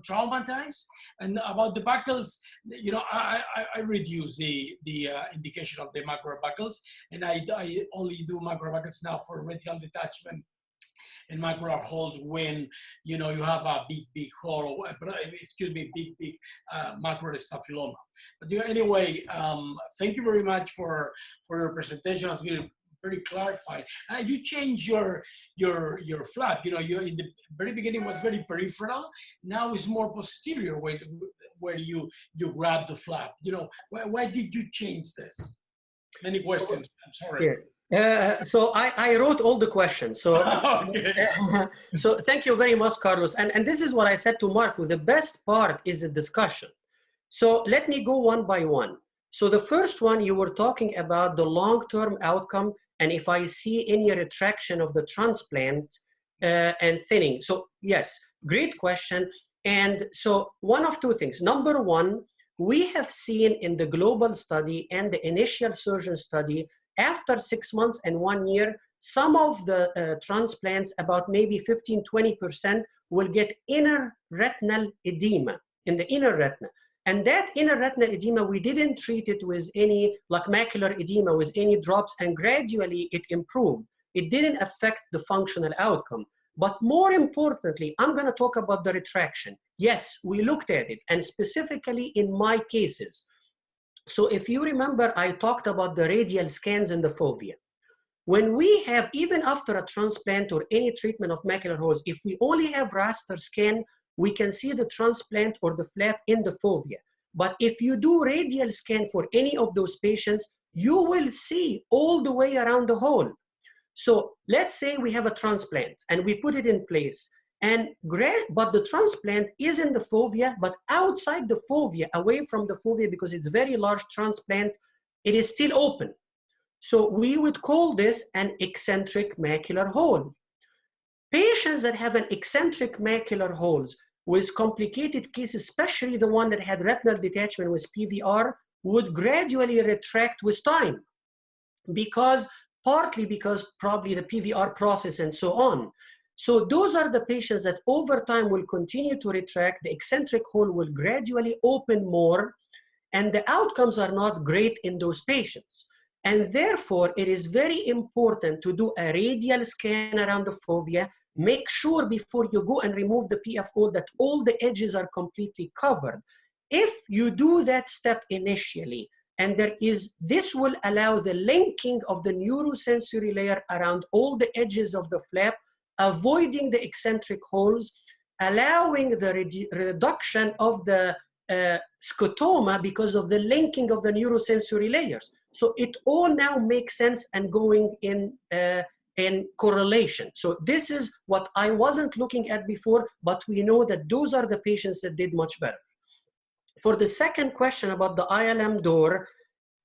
traumatized? And about the buckles, I reduce the indication of the macro buckles, and I only do macro buckles now for retinal detachment and macular holes when you have a big hole, big macular staphyloma. But anyway, thank you very much for your presentation. It's been very clarified. You changed your flap. You in the very beginning was very peripheral. Now it's more posterior where you grab the flap. Why did you change this? Many questions. I'm sorry. Yeah. So I wrote all the questions. So, okay. So thank you very much, Carlos. And this is what I said to Marco. The best part is the discussion. So let me go one by one. So the first one, you were talking about the long-term outcome and if I see any retraction of the transplant and thinning. So yes, great question. And so one of two things. Number one, we have seen in the global study and the initial surgeon study, after 6 months and 1 year, some of the transplants, about maybe 15–20%, will get inner retinal edema in the inner retina. And that inner retinal edema, we didn't treat it with any, like macular edema, with any drops, and gradually it improved. It didn't affect the functional outcome. But more importantly, I'm going to talk about the retraction. Yes, we looked at it, and specifically in my cases. So if you remember, I talked about the radial scans in the fovea. When we have, even after a transplant or any treatment of macular holes, if we only have raster scan, we can see the transplant or the flap in the fovea. But if you do radial scan for any of those patients, you will see all the way around the hole. So let's say we have a transplant and we put it in place, but the transplant is in the fovea, but outside the fovea, away from the fovea, because it's very large transplant, it is still open. So we would call this an eccentric macular hole. Patients that have an eccentric macular holes with complicated cases, especially the one that had retinal detachment with PVR, would gradually retract with time, partly because probably the PVR process and so on. So those are the patients that over time will continue to retract, the eccentric hole will gradually open more, and the outcomes are not great in those patients. And therefore, it is very important to do a radial scan around the fovea. Make sure before you go and remove the PFO that all the edges are completely covered. If you do that step initially, and this will allow the linking of the neurosensory layer around all the edges of the flap, avoiding the eccentric holes, allowing the reduction of the scotoma because of the linking of the neurosensory layers. So it all now makes sense and going in correlation. So this is what I wasn't looking at before, but we know that those are the patients that did much better. For the second question about the ILM door,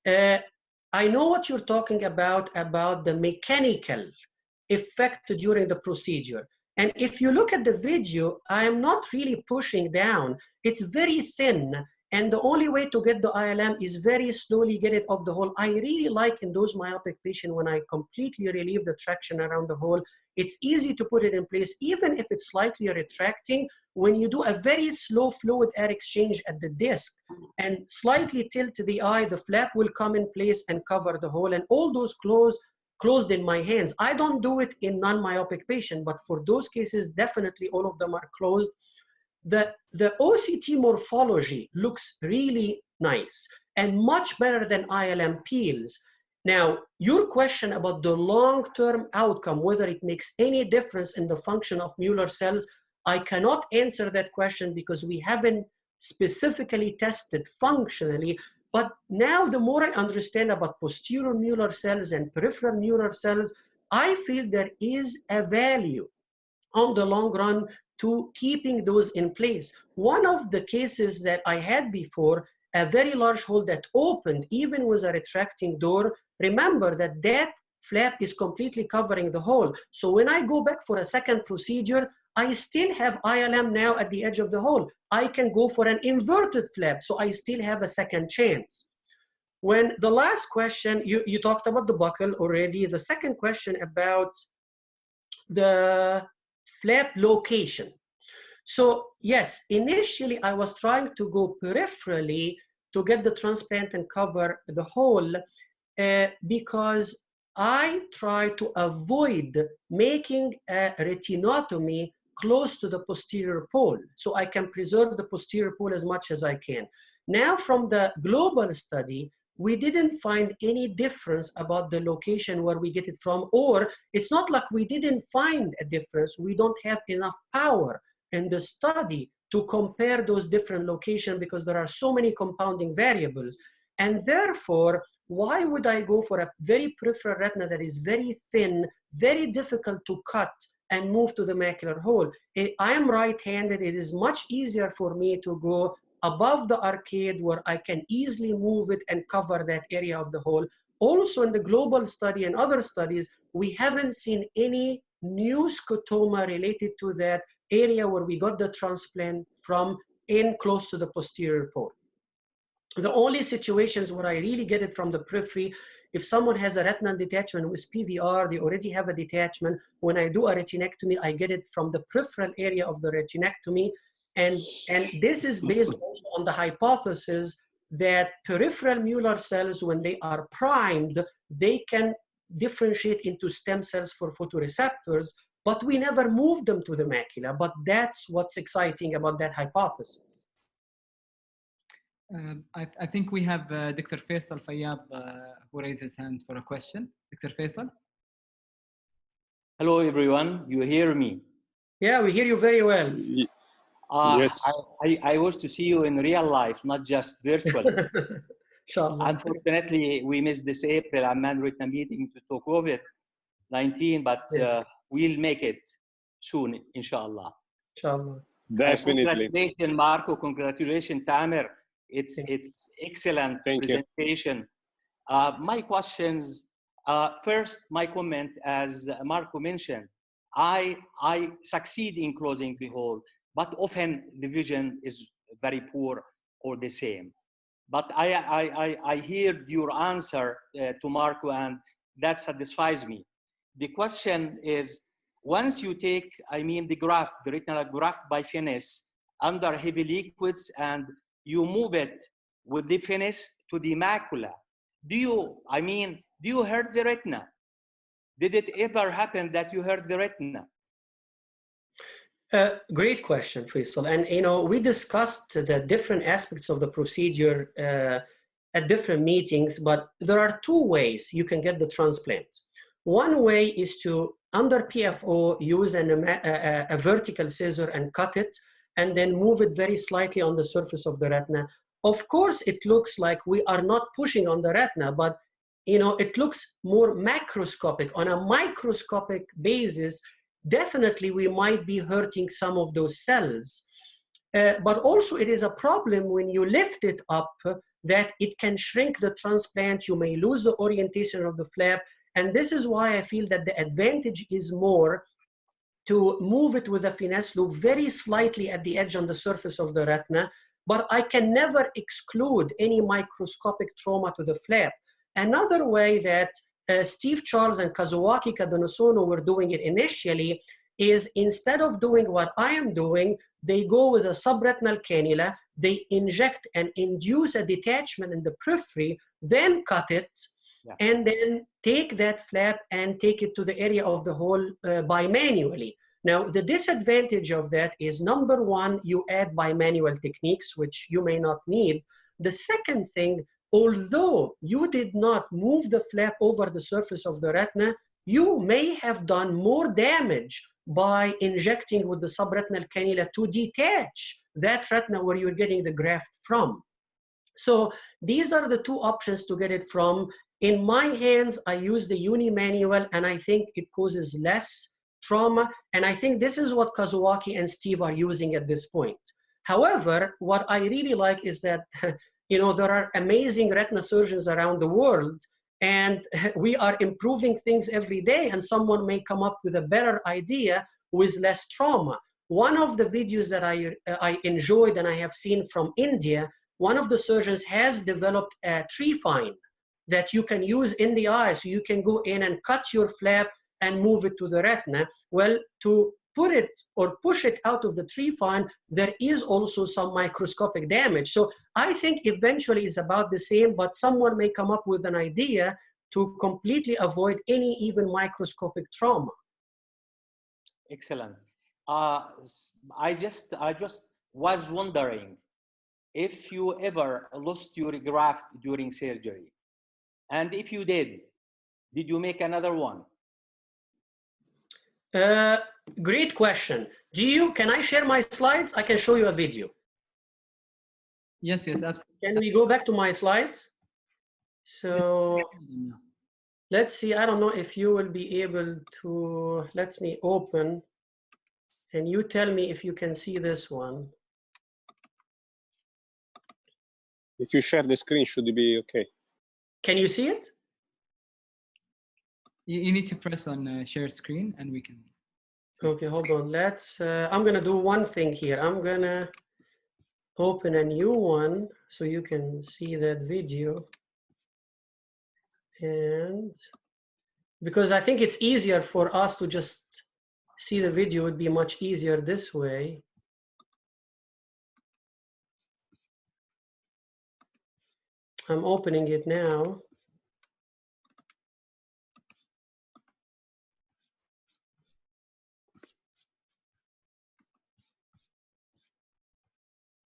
I know what you're talking about the mechanical effect during the procedure. And if you look at the video, I am not really pushing down. It's very thin. And the only way to get the ILM is very slowly get it off the hole. I really like in those myopic patients when I completely relieve the traction around the hole, it's easy to put it in place, even if it's slightly retracting. When you do a very slow fluid air exchange at the disc and slightly tilt the eye, the flap will come in place and cover the hole, and all those closed in my hands. I don't do it in non-myopic patient, but for those cases, definitely all of them are closed. The OCT morphology looks really nice and much better than ILM peels. Now, your question about the long-term outcome, whether it makes any difference in the function of Mueller cells, I cannot answer that question because we haven't specifically tested functionally. But now the more I understand about posterior Mueller cells and peripheral Mueller cells, I feel there is a value on the long run to keeping those in place. One of the cases that I had before, a very large hole that opened even with a retracting door, remember that that flap is completely covering the hole. So when I go back for a second procedure, I still have ILM now at the edge of the hole. I can go for an inverted flap, so I still have a second chance. When the last question, you talked about the buccal already. The second question about the flap location. So yes, initially I was trying to go peripherally to get the transplant and cover the hole because I try to avoid making a retinotomy close to the posterior pole, so I can preserve the posterior pole as much as I can. Now from the global study, we didn't find any difference about the location where we get it from, or it's not like we didn't find a difference. We don't have enough power in the study to compare those different locations because there are so many compounding variables. And therefore, why would I go for a very peripheral retina that is very thin, very difficult to cut and move to the macular hole? I am right-handed. It is much easier for me to go above the arcade where I can easily move it and cover that area of the hole. Also in the global study and other studies, we haven't seen any new scotoma related to that area where we got the transplant from in close to the posterior pole. The only situations where I really get it from the periphery, if someone has a retinal detachment with PVR, they already have a detachment. When I do a retinectomy, I get it from the peripheral area of the retinectomy. And this is based also on the hypothesis that peripheral Mueller cells, when they are primed, they can differentiate into stem cells for photoreceptors, but we never moved them to the macula. But that's what's exciting about that hypothesis. I think we have Dr. Faisal Fayyab who raised his hand for a question. Dr. Faisal? Hello, everyone. You hear me? Yeah, we hear you very well. Yes. I wish to see you in real life, not just virtually. Inshallah. Unfortunately, we missed this April Amman Retina meeting to talk COVID-19, but we'll make it soon, inshallah. Inshallah. Definitely. Congratulations, Marco. Congratulations, Tamer. It's excellent presentation. My questions, first, my comment, as Marco mentioned, I succeed in closing the hole, but often the vision is very poor or the same. But I heard your answer to Marco, and that satisfies me. The question is, once you take, the graft, the retinal graft by finesse under heavy liquids, and you move it with the finesse to the macula, do you hurt the retina? Did it ever happen that you hurt the retina? Great question, Faisal. And we discussed the different aspects of the procedure at different meetings, but there are two ways you can get the transplant. One way is to, under PFO, use a vertical scissor and cut it, and then move it very slightly on the surface of the retina. Of course, it looks like we are not pushing on the retina, but it looks more macroscopic. On a microscopic basis, definitely we might be hurting some of those cells. But also it is a problem when you lift it up that it can shrink the transplant. You may lose the orientation of the flap. And this is why I feel that the advantage is more to move it with a finesse loop very slightly at the edge on the surface of the retina. But I can never exclude any microscopic trauma to the flap. Another way that Steve Charles and Kazuaki Kadanosono were doing it initially is, instead of doing what I am doing, they go with a subretinal cannula, they inject and induce a detachment in the periphery, then cut it, and then take that flap and take it to the area of the hole bimanually. Now, the disadvantage of that is, number one, you add bimanual techniques, which you may not need. The second thing, although you did not move the flap over the surface of the retina, you may have done more damage by injecting with the subretinal cannula to detach that retina where you're getting the graft from. So these are the two options to get it from. In my hands, I use the uni-manual, and I think it causes less trauma. And I think this is what Kazuaki and Steve are using at this point. However, what I really like is that there are amazing retina surgeons around the world, and we are improving things every day, and someone may come up with a better idea with less trauma. One of the videos that I enjoyed and I have seen from India, one of the surgeons has developed a trephine that you can use in the eye, so you can go in and cut your flap and move it to the retina. Well, to put it or push it out of the trephine, there is also some microscopic damage. So I think eventually it's about the same, but someone may come up with an idea to completely avoid any even microscopic trauma. Excellent. I just was wondering if you ever lost your graft during surgery, and if you did you make another one? Great question. Can I share my slides? I can show you a video. Yes, absolutely. Can we go back to my slides? So let's see. I don't know if you will be able to. Let me open, and you tell me if you can see this one. If you share the screen, should it be okay? Can you see it? You need to press on share screen, and we can. Okay, hold on. I'm gonna do one thing here. I'm gonna open a new one so you can see that video. And because I think it's easier for us to just see the video, would be much easier this way. I'm opening it now.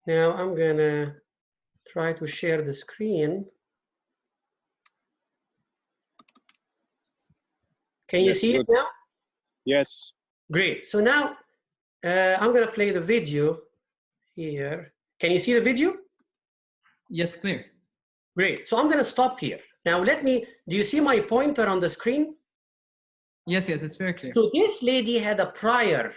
Now I'm gonna try to share the screen. Can you see it now? Yes. Great. So now I'm gonna play the video here. Can you see the video? Yes, clear. Great. So I'm gonna stop here. Now do you see my pointer on the screen? Yes, yes, it's very clear. So this lady had a prior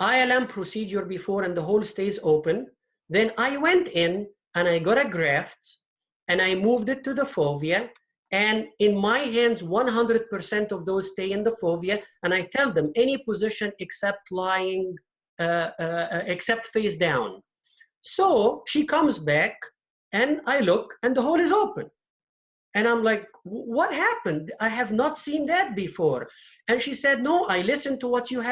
ILM procedure before and the hole stays open. Then I went in and I got a graft and I moved it to the fovea. And in my hands, 100% of those stay in the fovea. And I tell them any position except lying, except face down. So she comes back and I look and the hole is open. And I'm like, what happened? I have not seen that before. And she said, no, I listened to what you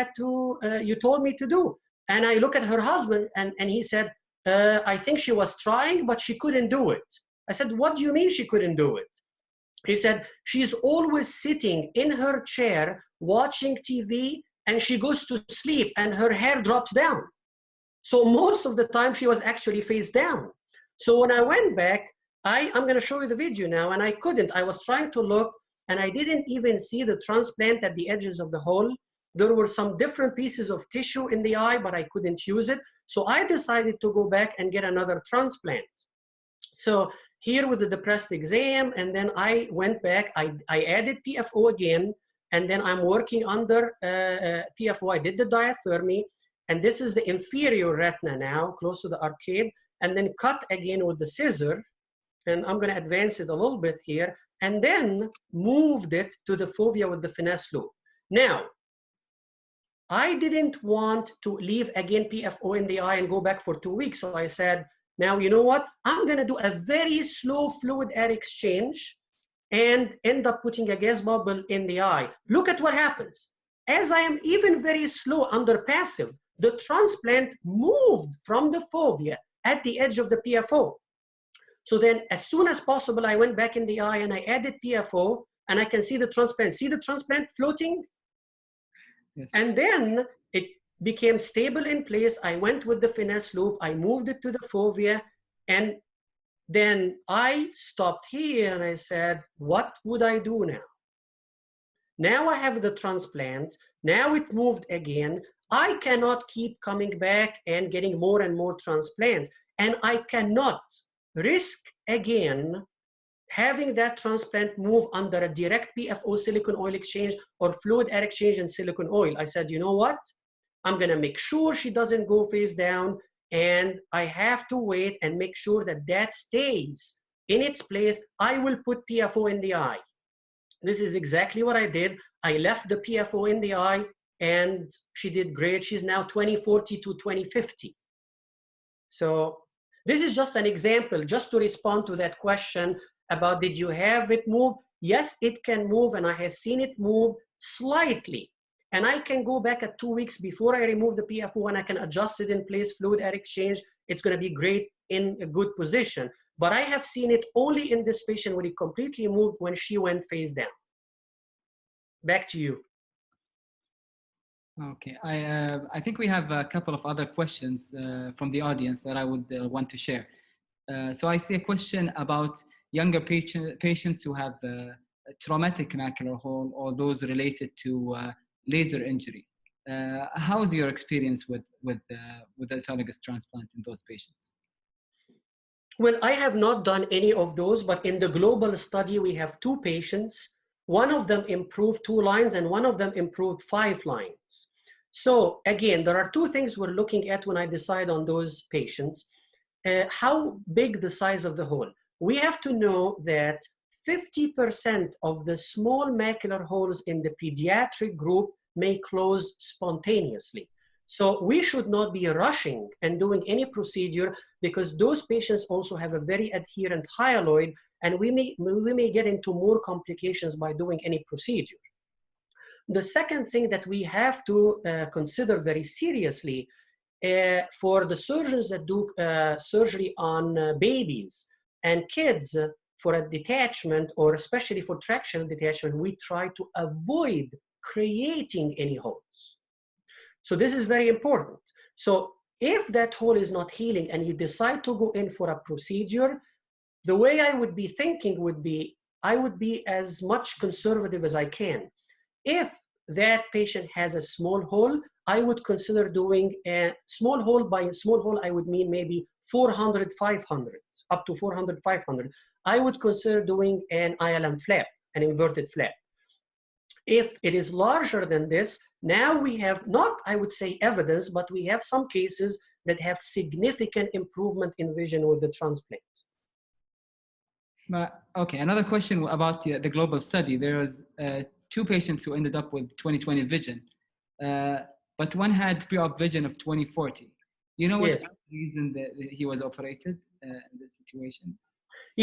told me to do. And I look at her husband and he said, I think she was trying, but she couldn't do it. I said, what do you mean she couldn't do it? He said, she's always sitting in her chair, watching TV, and she goes to sleep and her hair drops down. So most of the time she was actually face down. So when I went back, I'm going to show you the video now, and I couldn't. I was trying to look, and I didn't even see the transplant at the edges of the hole. There were some different pieces of tissue in the eye, but I couldn't use it. So I decided to go back and get another transplant. So here with the depressed exam, and then I went back, I added PFO again, and then I'm working under PFO. I did the diathermy, and this is the inferior retina now, close to the arcade, and then cut again with the scissor. And I'm going to advance it a little bit here, and then moved it to the fovea with the finesse loop. Now, I didn't want to leave again PFO in the eye and go back for 2 weeks. So I said, now, you know what? I'm going to do a very slow fluid air exchange and end up putting a gas bubble in the eye. Look at what happens. As I am even very slow under passive, the transplant moved from the fovea at the edge of the PFO. So then as soon as possible, I went back in the eye and I added PFO, and I can see the transplant. See the transplant floating? Yes. And then it became stable in place. I went with the finesse loop. I moved it to the fovea. And then I stopped here and I said, what would I do now? Now I have the transplant. Now it moved again. I cannot keep coming back and getting more and more transplant. And I cannot risk again having that transplant move under a direct PFO silicone oil exchange or fluid air exchange and silicone oil. I said, you know what? I'm going to make sure she doesn't go face down, and I have to wait and make sure that that stays in its place. I will put PFO in the eye. This is exactly what I did. I left the PFO in the eye and she did great. She's now 20/40 to 20/50. So this is just an example, just to respond to that question about did you have it move? Yes, it can move, and I have seen it move slightly. And I can go back at 2 weeks before I remove the PFO and I can adjust it in place, fluid air exchange. It's going to be great in a good position. But I have seen it only in this patient when it completely moved when she went face down. Back to you. Okay, I think we have a couple of other questions from the audience that I would want to share. So I see a question about younger patients who have traumatic macular hole or those related to laser injury. How is your experience with autologous transplant in those patients? Well, I have not done any of those, but in the global study, we have 2 patients. One of them improved 2 lines and one of them improved 5 lines. So again, there are 2 things we're looking at when I decide on those patients. How big the size of the hole. We have to know that 50% of the small macular holes in the pediatric group may close spontaneously. So we should not be rushing and doing any procedure because those patients also have a very adherent hyaloid, and we may get into more complications by doing any procedure. The second thing that we have to consider very seriously for the surgeons that do surgery on babies and kids, for a detachment, or especially for tractional detachment, we try to avoid creating any holes. So this is very important. So if that hole is not healing and you decide to go in for a procedure, the way I would be thinking would be, I would be as much conservative as I can. If that patient has a small hole, I would consider doing a small hole. By small hole, I would mean maybe 400, 500, up to 400, 500. I would consider doing an ILM flap, an inverted flap. If it is larger than this, now we have not, I would say, evidence, but we have some cases that have significant improvement in vision with the transplant. Okay, another question about the global study. There was 2 patients who ended up with 20/20 vision, but one had pre-op vision of 20/40. You know what reason that he was operated in this situation?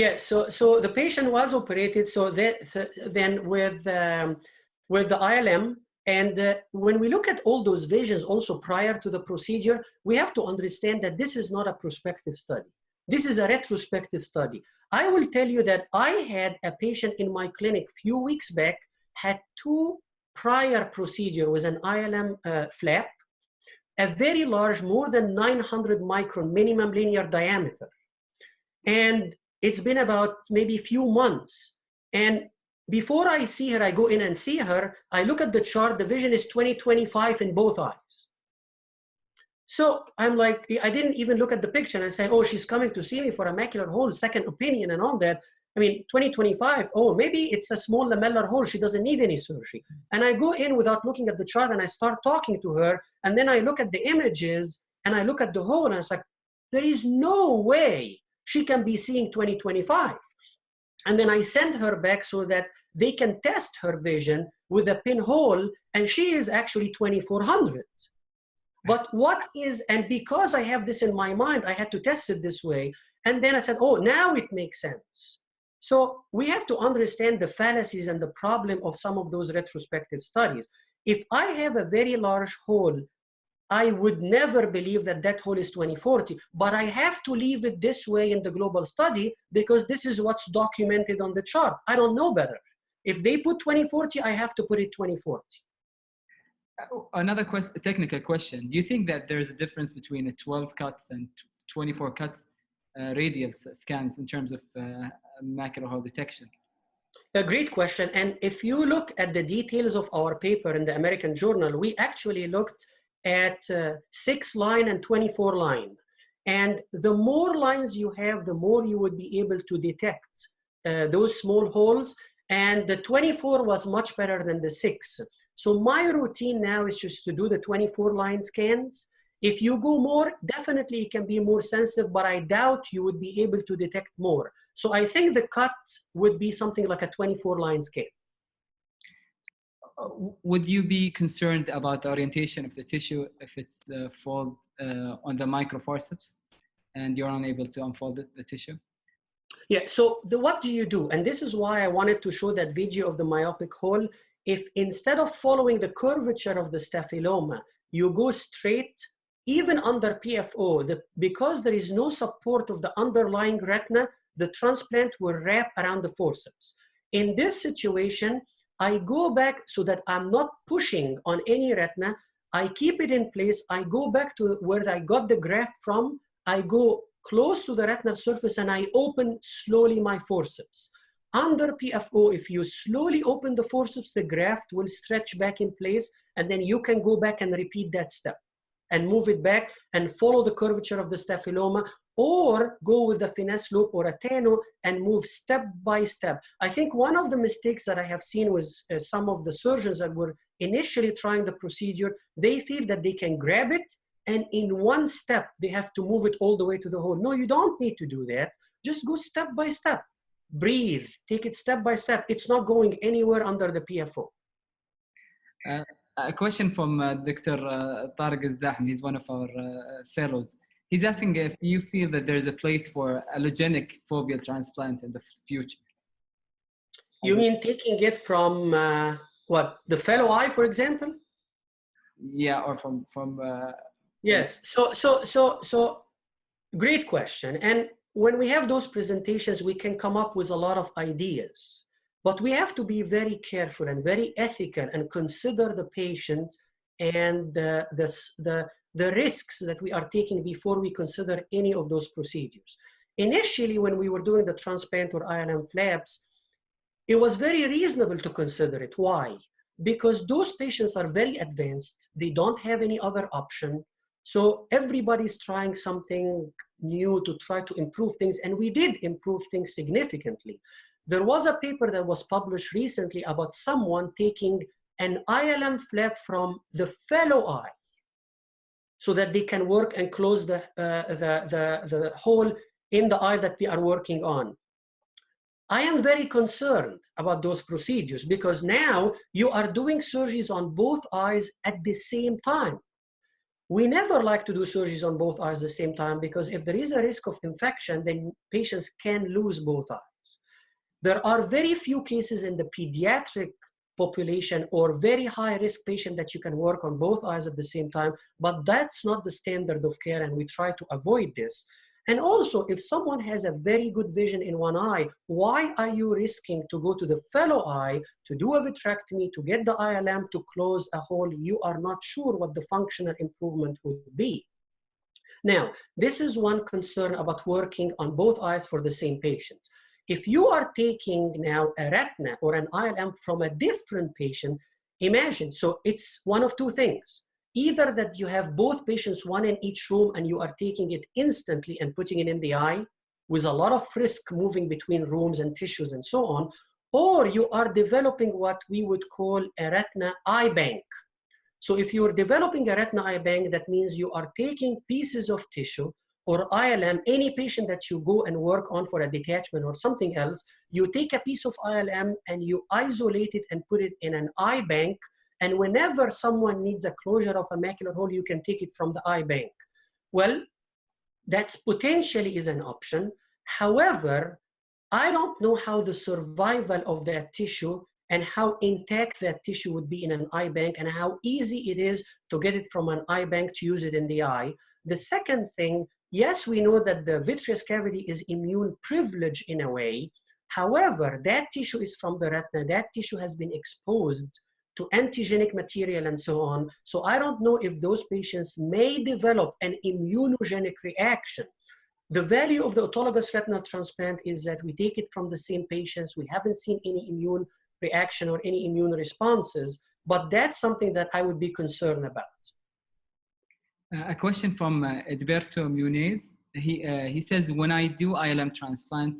Yeah, so the patient was operated. So then with the ILM, and when we look at all those visions also prior to the procedure, we have to understand that this is not a prospective study. This is a retrospective study. I will tell you that I had a patient in my clinic a few weeks back, had 2 prior procedures with an ILM flap, a very large, more than 900 micron minimum linear diameter. And it's been about maybe a few months. And before I see her, I go in and see her, I look at the chart, the vision is 20/25 in both eyes. So I'm like, I didn't even look at the picture and say, oh, she's coming to see me for a macular hole, second opinion and all that. I mean, 20/25, oh, maybe it's a small lamellar hole, she doesn't need any surgery. And I go in without looking at the chart and I start talking to her. And then I look at the images and I look at the hole and it's like, there is no way she can be seeing 20/25. And then I send her back so that they can test her vision with a pinhole, and she is actually 2400. But what is, and because I have this in my mind, I had to test it this way. And then I said, oh, now it makes sense. So we have to understand the fallacies and the problem of some of those retrospective studies. If I have a very large hole, I would never believe that that hole is 20/40, but I have to leave it this way in the global study because this is what's documented on the chart. I don't know better. If they put 20/40, I have to put it 20/40. Another question, technical question. Do you think that there's a difference between 12 cuts and 24 cuts radial scans in terms of macular hole detection? A great question. And if you look at the details of our paper in the American Journal, we actually looked at 6-line and 24-line. And the more lines you have, the more you would be able to detect those small holes. And the 24 was much better than the 6. So my routine now is just to do the 24-line scans. If you go more, definitely it can be more sensitive, but I doubt you would be able to detect more. So I think the cut would be something like a 24-line scan. Would you be concerned about the orientation of the tissue if it's fold on the microforceps and you're unable to unfold the tissue? Yeah, so what do you do? And this is why I wanted to show that video of the myopic hole. If instead of following the curvature of the staphyloma, you go straight, even under PFO, because there is no support of the underlying retina, the transplant will wrap around the forceps. In this situation, I go back so that I'm not pushing on any retina. I keep it in place. I go back to where I got the graft from. I go close to the retinal surface and I open slowly my forceps. Under PFO, if you slowly open the forceps, the graft will stretch back in place, and then you can go back and repeat that step and move it back and follow the curvature of the staphyloma, or go with a finesse loop or a tano and move step by step. I think one of the mistakes that I have seen with some of the surgeons that were initially trying the procedure, they feel that they can grab it and in one step, they have to move it all the way to the hole. No, you don't need to do that. Just go step by step. Breathe, take it step by step. It's not going anywhere under the PFO. A question from Dr. Tariq Al-Zahmi. He's one of our fellows. He's asking if you feel that there's a place for allogenic foveal transplant in the future. You mean taking it from what, the fellow eye, for example? Yeah, or from yes. So great question. And when we have those presentations, we can come up with a lot of ideas, but we have to be very careful and very ethical and consider the patient and the risks that we are taking before we consider any of those procedures. Initially, when we were doing the transplant or ILM flaps, it was very reasonable to consider it. Why? Because those patients are very advanced. They don't have any other option. So everybody's trying something new to try to improve things. And we did improve things significantly. There was a paper that was published recently about someone taking an ILM flap from the fellow eye so that they can work and close the hole in the eye that they are working on. I am very concerned about those procedures because now you are doing surgeries on both eyes at the same time. We never like to do surgeries on both eyes at the same time because if there is a risk of infection, then patients can lose both eyes. There are very few cases in the pediatric population or very high risk patient that you can work on both eyes at the same time, but that's not the standard of care and we try to avoid this. And also, if someone has a very good vision in one eye, why are you risking to go to the fellow eye to do a vitrectomy, to get the ILM to close a hole? You are not sure what the functional improvement would be. Now, this is one concern about working on both eyes for the same patient. If you are taking now a retina or an ILM from a different patient, imagine, so it's one of two things. Either that you have both patients, one in each room, and you are taking it instantly and putting it in the eye with a lot of risk moving between rooms and tissues and so on, or you are developing what we would call a retina eye bank. So if you are developing a retina eye bank, that means you are taking pieces of tissue or ILM, any patient that you go and work on for a detachment or something else, you take a piece of ILM and you isolate it and put it in an eye bank. And whenever someone needs a closure of a macular hole, you can take it from the eye bank. Well, that potentially is an option. However, I don't know how the survival of that tissue and how intact that tissue would be in an eye bank and how easy it is to get it from an eye bank to use it in the eye. The second thing, yes, we know that the vitreous cavity is immune privileged in a way. However, that tissue is from the retina. That tissue has been exposed to antigenic material and so on. So I don't know if those patients may develop an immunogenic reaction. The value of the autologous retinal transplant is that we take it from the same patients. We haven't seen any immune reaction or any immune responses, but that's something that I would be concerned about. A question from Edberto Muniz. He says, when I do ILM transplant,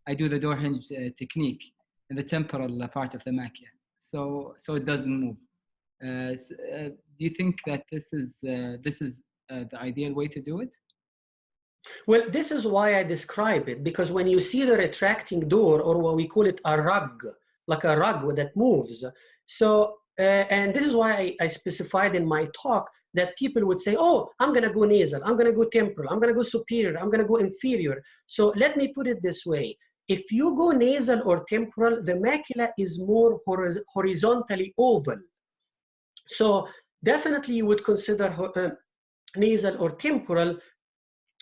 I do the door hinge technique in the temporal part of the macula. So it doesn't move. Do you think that this is the ideal way to do it? Well, this is why I describe it, because when you see the retracting door, or what we call it a rug, like a rug that moves. So, and this is why I specified in my talk that people would say, oh, I'm gonna go nasal, I'm gonna go temporal, I'm gonna go superior, I'm gonna go inferior. So let me put it this way. If you go nasal or temporal, the macula is more horizontally oval. So definitely you would consider nasal or temporal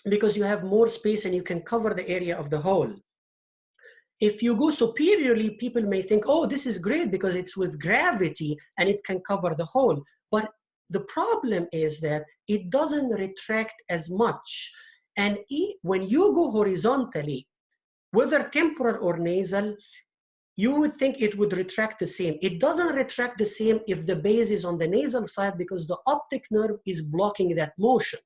because you have more space and you can cover the area of the hole. If you go superiorly, people may think, oh, this is great because it's with gravity and it can cover the hole. But the problem is that it doesn't retract as much. And when you go horizontally, whether temporal or nasal, you would think it would retract the same. It doesn't retract the same if the base is on the nasal side because the optic nerve is blocking that motion.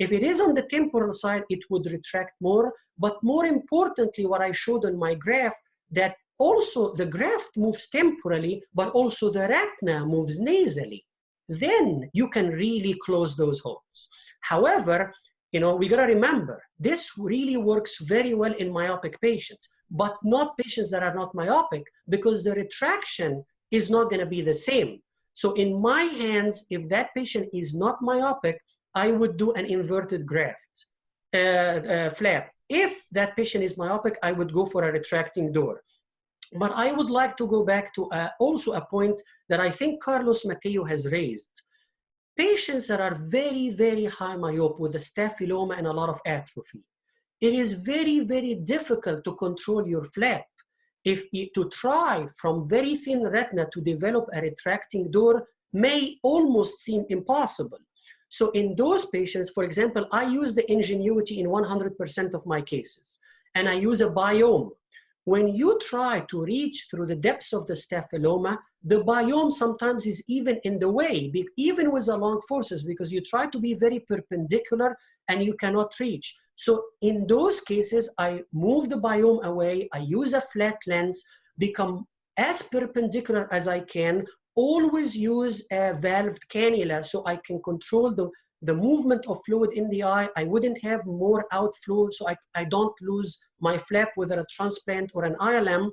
If it is on the temporal side, it would retract more. But more importantly, what I showed on my graph, that also the graft moves temporally, but also the retina moves nasally. Then you can really close those holes. However, we gotta remember, this really works very well in myopic patients, but not patients that are not myopic because the retraction is not gonna be the same. So in my hands, if that patient is not myopic, I would do an inverted graft flap. If that patient is myopic, I would go for a retracting door. But I would like to go back to also a point that I think Carlos Mateo has raised. Patients that are very, very high myope with a staphyloma and a lot of atrophy, it is very, very difficult to control your flap. To try from very thin retina to develop a retracting door may almost seem impossible. So in those patients, for example, I use the ingenuity in 100% of my cases, and I use a biome. When you try to reach through the depths of the staphyloma, the biome sometimes is even in the way, even with the long forces, because you try to be very perpendicular and you cannot reach. So in those cases, I move the biome away, I use a flat lens, become as perpendicular as I can, always use a valved cannula so I can control the movement of fluid in the eye. I wouldn't have more outflow, so I don't lose my flap, whether a transplant or an ILM.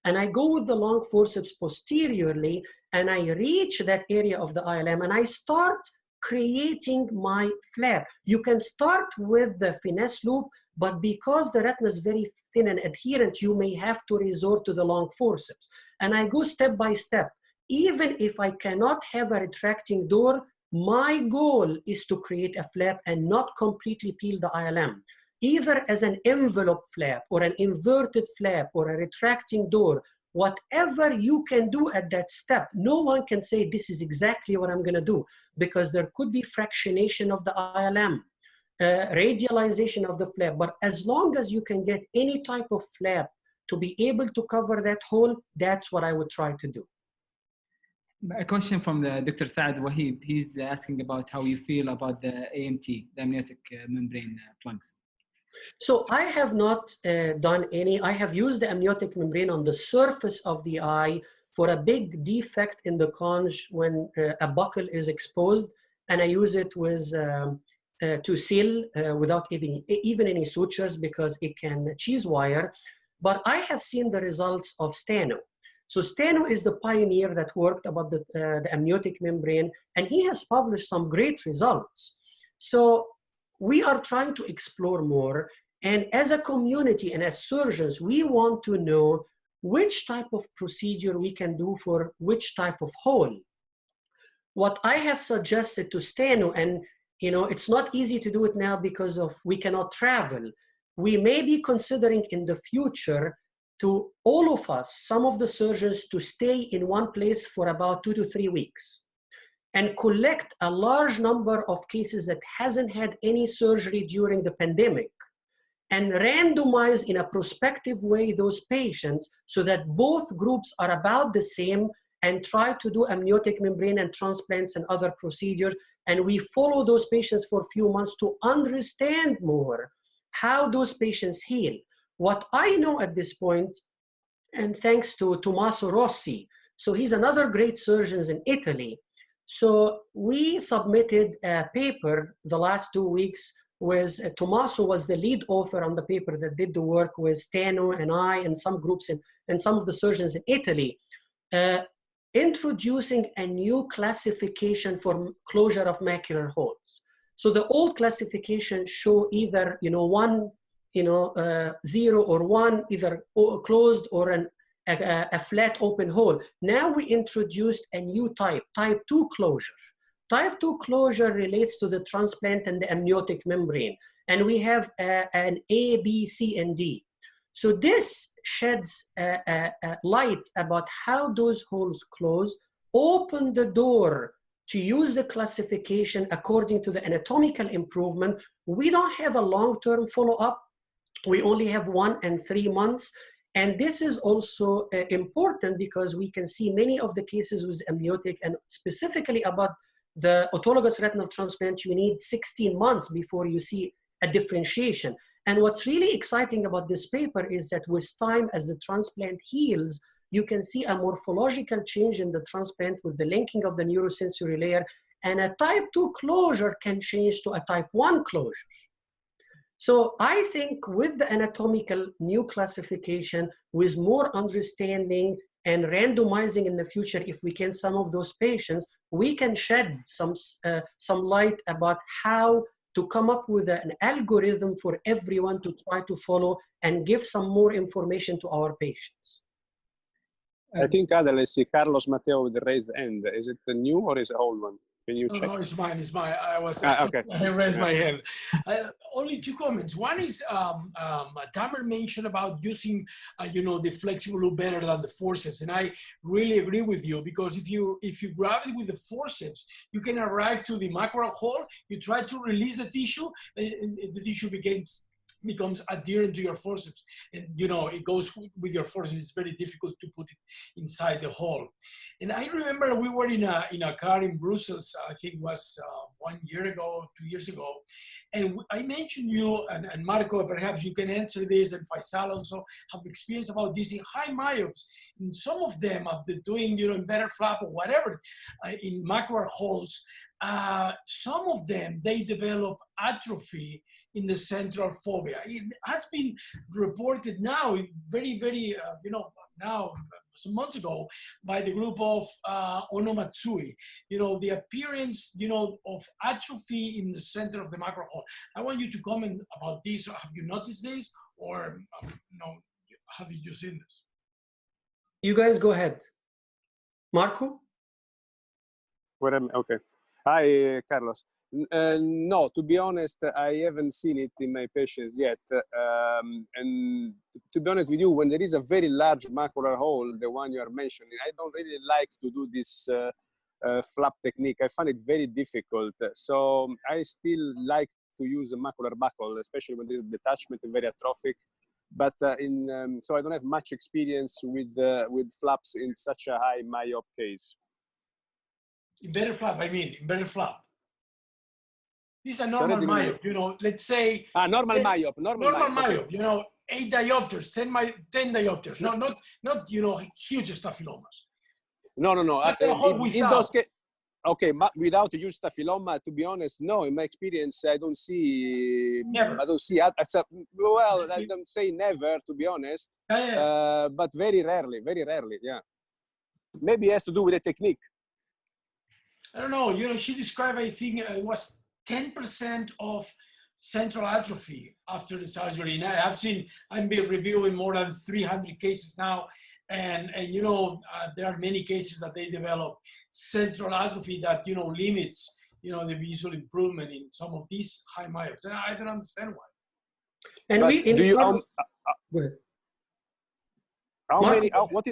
And I go with the long forceps posteriorly, and I reach that area of the ILM, and I start creating my flap. You can start with the finesse loop, but because the retina is very thin and adherent, you may have to resort to the long forceps. And I go step by step. Even if I cannot have a retracting door, my goal is to create a flap and not completely peel the ILM, either as an envelope flap or an inverted flap or a retracting door. Whatever you can do at that step, no one can say this is exactly what I'm going to do, because there could be fractionation of the ILM, radialization of the flap. But as long as you can get any type of flap to be able to cover that hole, that's what I would try to do. A question from the Dr. Saad Wahib. He's asking about how you feel about the AMT, the amniotic membrane plugs. So I have not done any. I have used the amniotic membrane on the surface of the eye for a big defect in the conj when a buccal is exposed, and I use it with to seal without even any sutures, because it can cheese wire. But I have seen the results of Stano. So Stano is the pioneer that worked about the amniotic membrane, and he has published some great results. So we are trying to explore more, and as a community and as surgeons, we want to know which type of procedure we can do for which type of hole. What I have suggested to Stano, and it's not easy to do it now because we cannot travel. We may be considering in the future to all of us, some of the surgeons, to stay in one place for about 2 to 3 weeks and collect a large number of cases that hasn't had any surgery during the pandemic, and randomize in a prospective way those patients so that both groups are about the same, and try to do amniotic membrane and transplants and other procedures. And we follow those patients for a few months to understand more how those patients heal. What I know at this point, and thanks to Tommaso Rossi, so he's another great surgeon in Italy. So we submitted a paper the last 2 weeks with Tommaso was the lead author on the paper that did the work with Stano and I and some groups and some of the surgeons in Italy, introducing a new classification for closure of macular holes. So the old classification show either 1, 0 or 1, either closed or a flat open hole. Now we introduced a new type 2 closure. Type 2 closure relates to the transplant and the amniotic membrane. And we have an A, B, C, and D. So this sheds a light about how those holes close, open the door to use the classification according to the anatomical improvement. We don't have a long-term follow-up. We only have 1 and 3 months. And this is also important because we can see many of the cases with amniotic, and specifically about the autologous retinal transplant, you need 16 months before you see a differentiation. And what's really exciting about this paper is that with time, as the transplant heals, you can see a morphological change in the transplant with the linking of the neurosensory layer, and a type 2 closure can change to a type 1 closure. So I think with the anatomical new classification, with more understanding and randomizing in the future, if we can, some of those patients, we can shed some light about how to come up with an algorithm for everyone to try to follow and give some more information to our patients. I think, Adel, I see Carlos Mateo with the raised hand. Is it the new or is it old one? Can you check? No, it's mine. It's mine. I was. Okay. I raised my hand. Only two comments. One is Tamer mentioned about using, you know, the flexible loop better than the forceps, and I really agree with you, because if you grab it with the forceps, you can arrive to the macular hole. You try to release the tissue, and the tissue becomes adherent to your forceps, and you know it goes with your forceps. It's very difficult to put it inside the hole. And I remember we were in a car in Brussels, I think it was 1 year ago, 2 years ago, and I mentioned you, and Marco, perhaps you can answer this, and Faisal also have experience about this in high myopes. And some of them, after doing, you know, inverted flap or whatever, in macular holes, some of them, they develop atrophy in the central fovea. It has been reported now, very, very, you know, now some months ago, by the group of Ono Matsui. You know, the appearance, you know, of atrophy in the center of the macular hole. I want you to comment about this. Have you noticed this, or no? Have you seen this? You guys go ahead. Marco? Okay. Hi, Carlos. No, to be honest, I haven't seen it in my patients yet. And to be honest with you, when there is a very large macular hole, the one you are mentioning, I don't really like to do this flap technique. I find it very difficult. So I still like to use a macular buckle, especially when there is detachment and very atrophic. But so I don't have much experience with flaps in such a high myop case. Inverted flap, inverted flap. This is a normal myop, you know, let's say. Normal myop, normal myop, you know, 8 diopters, 10 diopters, not, you know, huge staphylomas. No. In those cases, okay, but without huge staphyloma, to be honest, no. In my experience, I don't see. Never. I don't see. Well, I don't say never, to be honest. But very rarely, yeah. Maybe it has to do with the technique. I don't know. You know, she described, I think it was 10% of central atrophy after the surgery. And I've been reviewing more than 300 cases now. And you know, there are many cases that they develop central atrophy that, you know, limits, you know, the visual improvement in some of these high myopes. And I don't understand why. And go ahead. What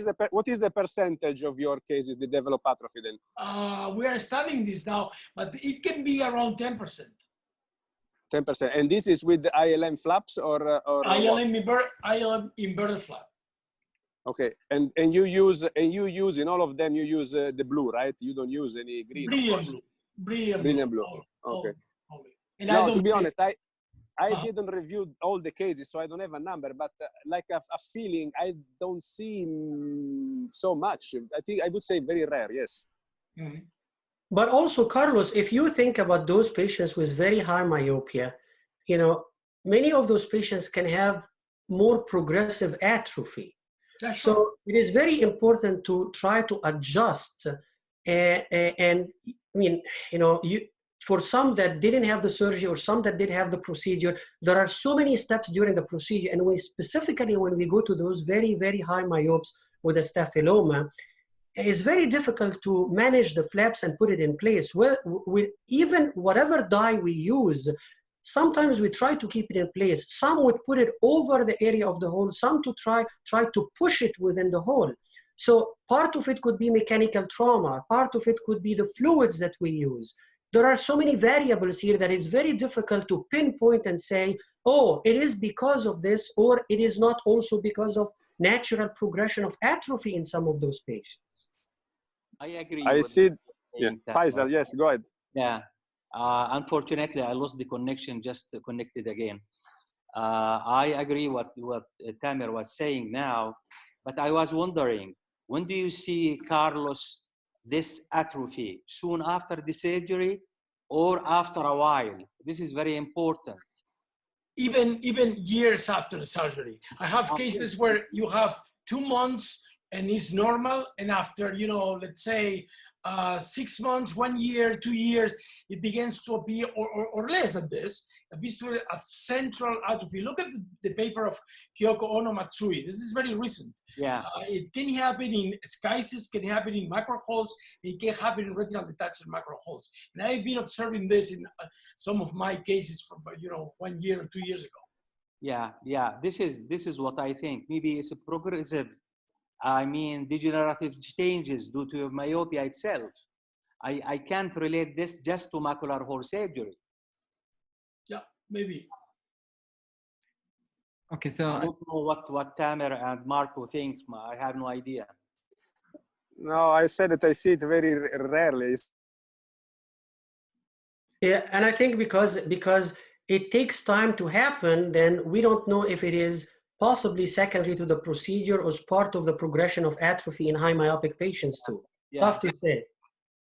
is the percentage of your cases that develop atrophy then? We are studying this now, but it can be around 10%. 10%, and this is with the ILM flaps or ILM inverted flap. Okay, and you use in all of them you use the blue, right? You don't use any green. Brilliant blue. Okay. And no, to be honest, I didn't review all the cases, so I don't have a number, but like a feeling, I don't see so much. I think I would say very rare, yes. Mm-hmm. But also, Carlos, if you think about those patients with very high myopia, you know, many of those patients can have more progressive atrophy. That's so right. It is very important to try to adjust. And I mean, you know, for some that didn't have the surgery or some that did have the procedure, there are so many steps during the procedure. And specifically when we go to those very, very high myopes with a staphyloma, it's very difficult to manage the flaps and put it in place. Well, even whatever dye we use, sometimes we try to keep it in place. Some would put it over the area of the hole, some to try to push it within the hole. So part of it could be mechanical trauma, part of it could be the fluids that we use. There are so many variables here that it's very difficult to pinpoint and say, oh, it is because of this, or it is not also because of natural progression of atrophy in some of those patients. I agree. I see. Yeah. Faisal, yes, go ahead. Yeah. Unfortunately, I lost the connection, just connected again. I agree what Tamer was saying now, but I was wondering, when do you see, Carlos, this atrophy? Soon after the surgery or after a while? This is very important. Even years after the surgery. I have cases where you have 2 months and it's normal, and after, you know, let's say 6 months, 1 year, 2 years, it begins to appear, or less than this, appears to a central atrophy. Look at the paper of Kyoko Ono Matsui. This is very recent. Yeah. It can happen in schisis, can happen in macro holes, it can happen in retinal detachment macro holes. And I've been observing this in some of my cases from 1 year or 2 years ago. Yeah, yeah. This is what I think. Maybe it's a progressive, I mean, degenerative changes due to myopia itself. I can't relate this just to macular hole surgery. Yeah, maybe. Okay, so I don't know what Tamer and Marco think. I have no idea. No, I said that I see it very rarely. Yeah, and I think because it takes time to happen, then we don't know if it is possibly secondary to the procedure or as part of the progression of atrophy in high myopic patients too. Yeah. Tough to say.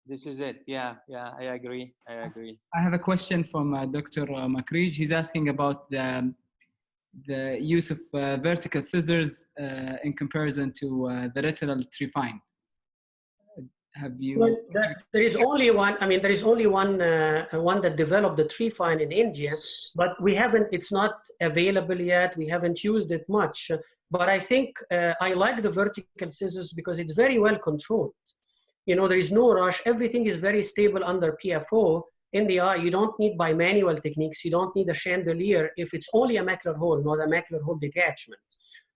This is it. Yeah, yeah, I agree. I agree. I have a question from Dr. Makreej. He's asking about the use of vertical scissors in comparison to the retinal trephine. Have you? Well, there is only one. I mean, there is only one that developed the trephine in India, but we haven't. It's not available yet. We haven't used it much. But I think I like the vertical scissors because it's very well controlled. You know, there is no rush. Everything is very stable under PFO in the eye. You don't need bimanual techniques. You don't need a chandelier if it's only a macular hole, not a macular hole detachment.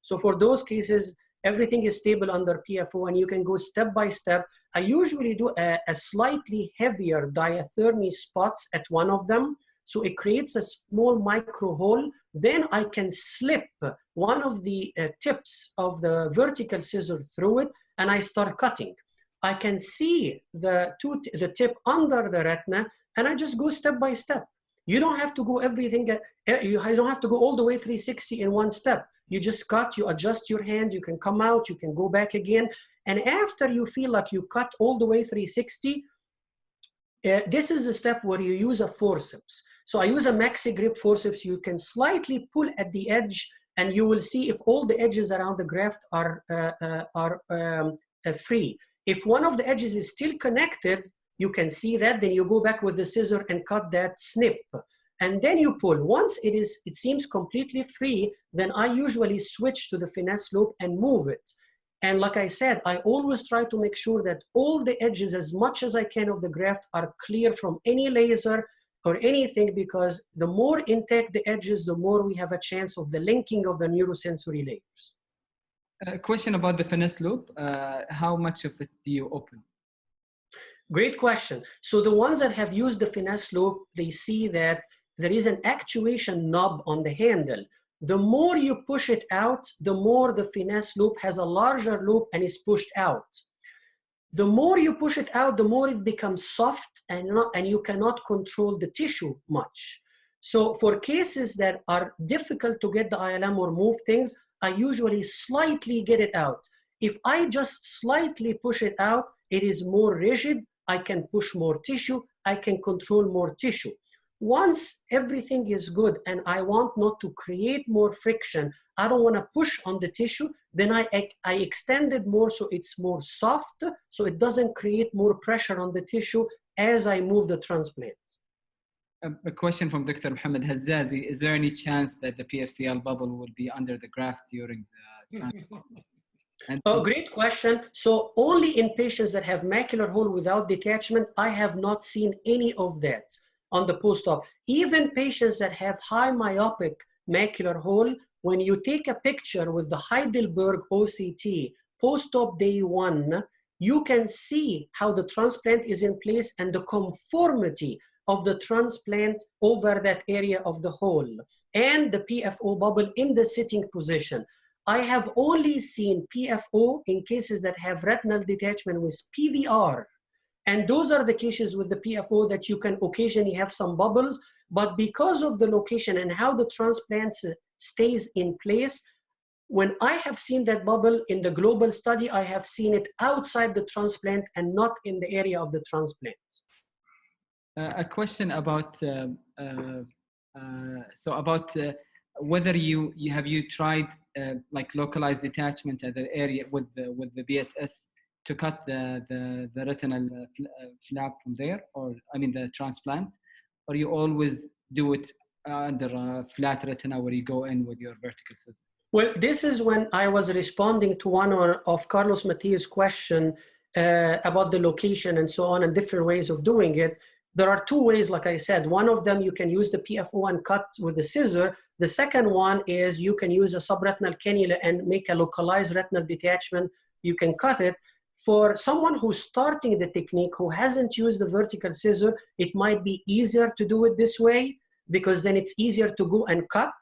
So for those cases, everything is stable under PFO and you can go step by step. I usually do a slightly heavier diathermy spots at one of them. So it creates a small micro hole. Then I can slip one of the tips of the vertical scissor through it and I start cutting. I can see the tip under the retina and I just go step by step. You don't have to go everything, you don't have to go all the way 360 in one step. You just cut, you adjust your hand, you can come out, you can go back again. And after you feel like you cut all the way 360, this is the step where you use a forceps. So I use a maxi grip forceps. You can slightly pull at the edge and you will see if all the edges around the graft are free. If one of the edges is still connected, you can see that, then you go back with the scissor and cut that snip. And then you pull. Once it seems completely free, then I usually switch to the finesse loop and move it. And like I said, I always try to make sure that all the edges, as much as I can of the graft, are clear from any laser or anything, because the more intact the edges, the more we have a chance of the linking of the neurosensory layers. A question about the finesse loop. How much of it do you open? Great question. So the ones that have used the finesse loop, they see that there is an actuation knob on the handle. The more you push it out, the more the finesse loop has a larger loop and is pushed out. The more you push it out, the more it becomes soft and you cannot control the tissue much. So for cases that are difficult to get the ILM or move things, I usually slightly get it out. If I just slightly push it out, it is more rigid. I can push more tissue. I can control more tissue. Once everything is good and I want not to create more friction, I don't want to push on the tissue, then I extend it more so it's more soft, so it doesn't create more pressure on the tissue as I move the transplant. A question from Dr. Mohammed Hazzazi. Is there any chance that the PFCL bubble will be under the graft during the transplant? Oh, great question. So only in patients that have macular hole without detachment, I have not seen any of that on the post-op. Even patients that have high myopic macular hole, when you take a picture with the Heidelberg OCT post-op day 1, you can see how the transplant is in place and the conformity of the transplant over that area of the hole and the PFO bubble in the sitting position. I have only seen PFO in cases that have retinal detachment with PVR. And those are the cases with the PFO that you can occasionally have some bubbles, but because of the location and how the transplant stays in place, when I have seen that bubble in the global study, I have seen it outside the transplant and not in the area of the transplant. A question about whether you tried like localized detachment at the area with the BSS to cut the retinal flap from there, or I mean the transplant, or you always do it under a flat retina where you go in with your vertical scissor? Well, this is when I was responding to one of Carlos Matias' question about the location and so on and different ways of doing it. There are two ways, like I said. One of them, you can use the PFO and cut with the scissor. The second one is you can use a subretinal cannula and make a localized retinal detachment. You can cut it. For someone who's starting the technique, who hasn't used the vertical scissor, it might be easier to do it this way because then it's easier to go and cut.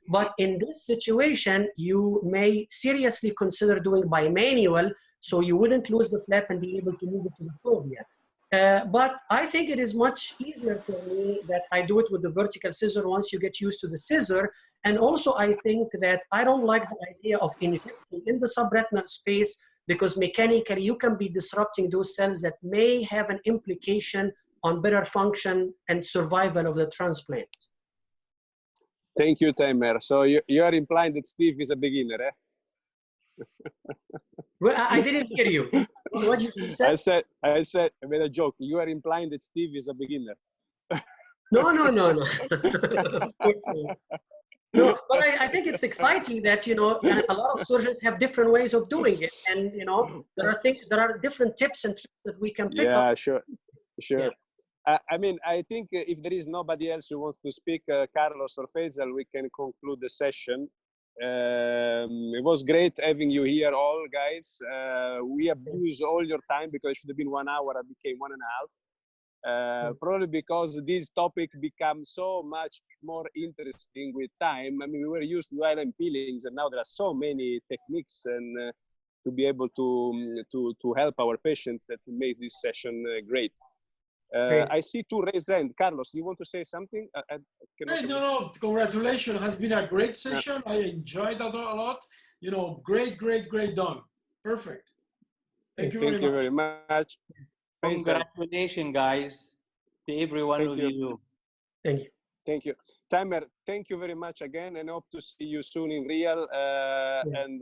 But in this situation, you may seriously consider doing by manual, so you wouldn't lose the flap and be able to move it to the fovea. But I think it is much easier for me that I do it with the vertical scissor once you get used to the scissor. And also I think that I don't like the idea of injecting in the subretinal space because mechanically you can be disrupting those cells that may have an implication on better function and survival of the transplant. Thank you, Tamer. So you are implying that Steve is a beginner, eh? Well, I didn't hear you. What you said? I said, I made a joke. You are implying that Steve is a beginner. No. No, but I think it's exciting that, you know, a lot of surgeons have different ways of doing it. And, you know, there are different tips and tricks that we can pick up. Yeah, sure. Yeah. I mean, I think if there is nobody else who wants to speak, Carlos or Faisal, we can conclude the session. It was great having you here all, guys. We abused all your time because it should have been 1 hour. It became 1.5. Probably because this topic becomes so much more interesting with time. I mean, we were used to ILM peelings, and now there are so many techniques and to be able to help our patients that made this session great. I see two raised hands. Carlos, you want to say something? Hey, no, congratulations. It has been a great session. I enjoyed that a lot. You know, great done. Perfect. Thank you very much. Congratulations, guys, to every one of you. Thank you. Thank you. Tamer, thank you very much again, and hope to see you soon in Real. And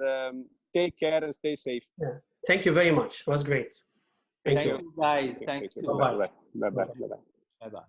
take care and stay safe. Yeah. Thank you very much. It was great. Thank you, guys. Thank you. Bye-bye. Bye-bye. Bye-bye.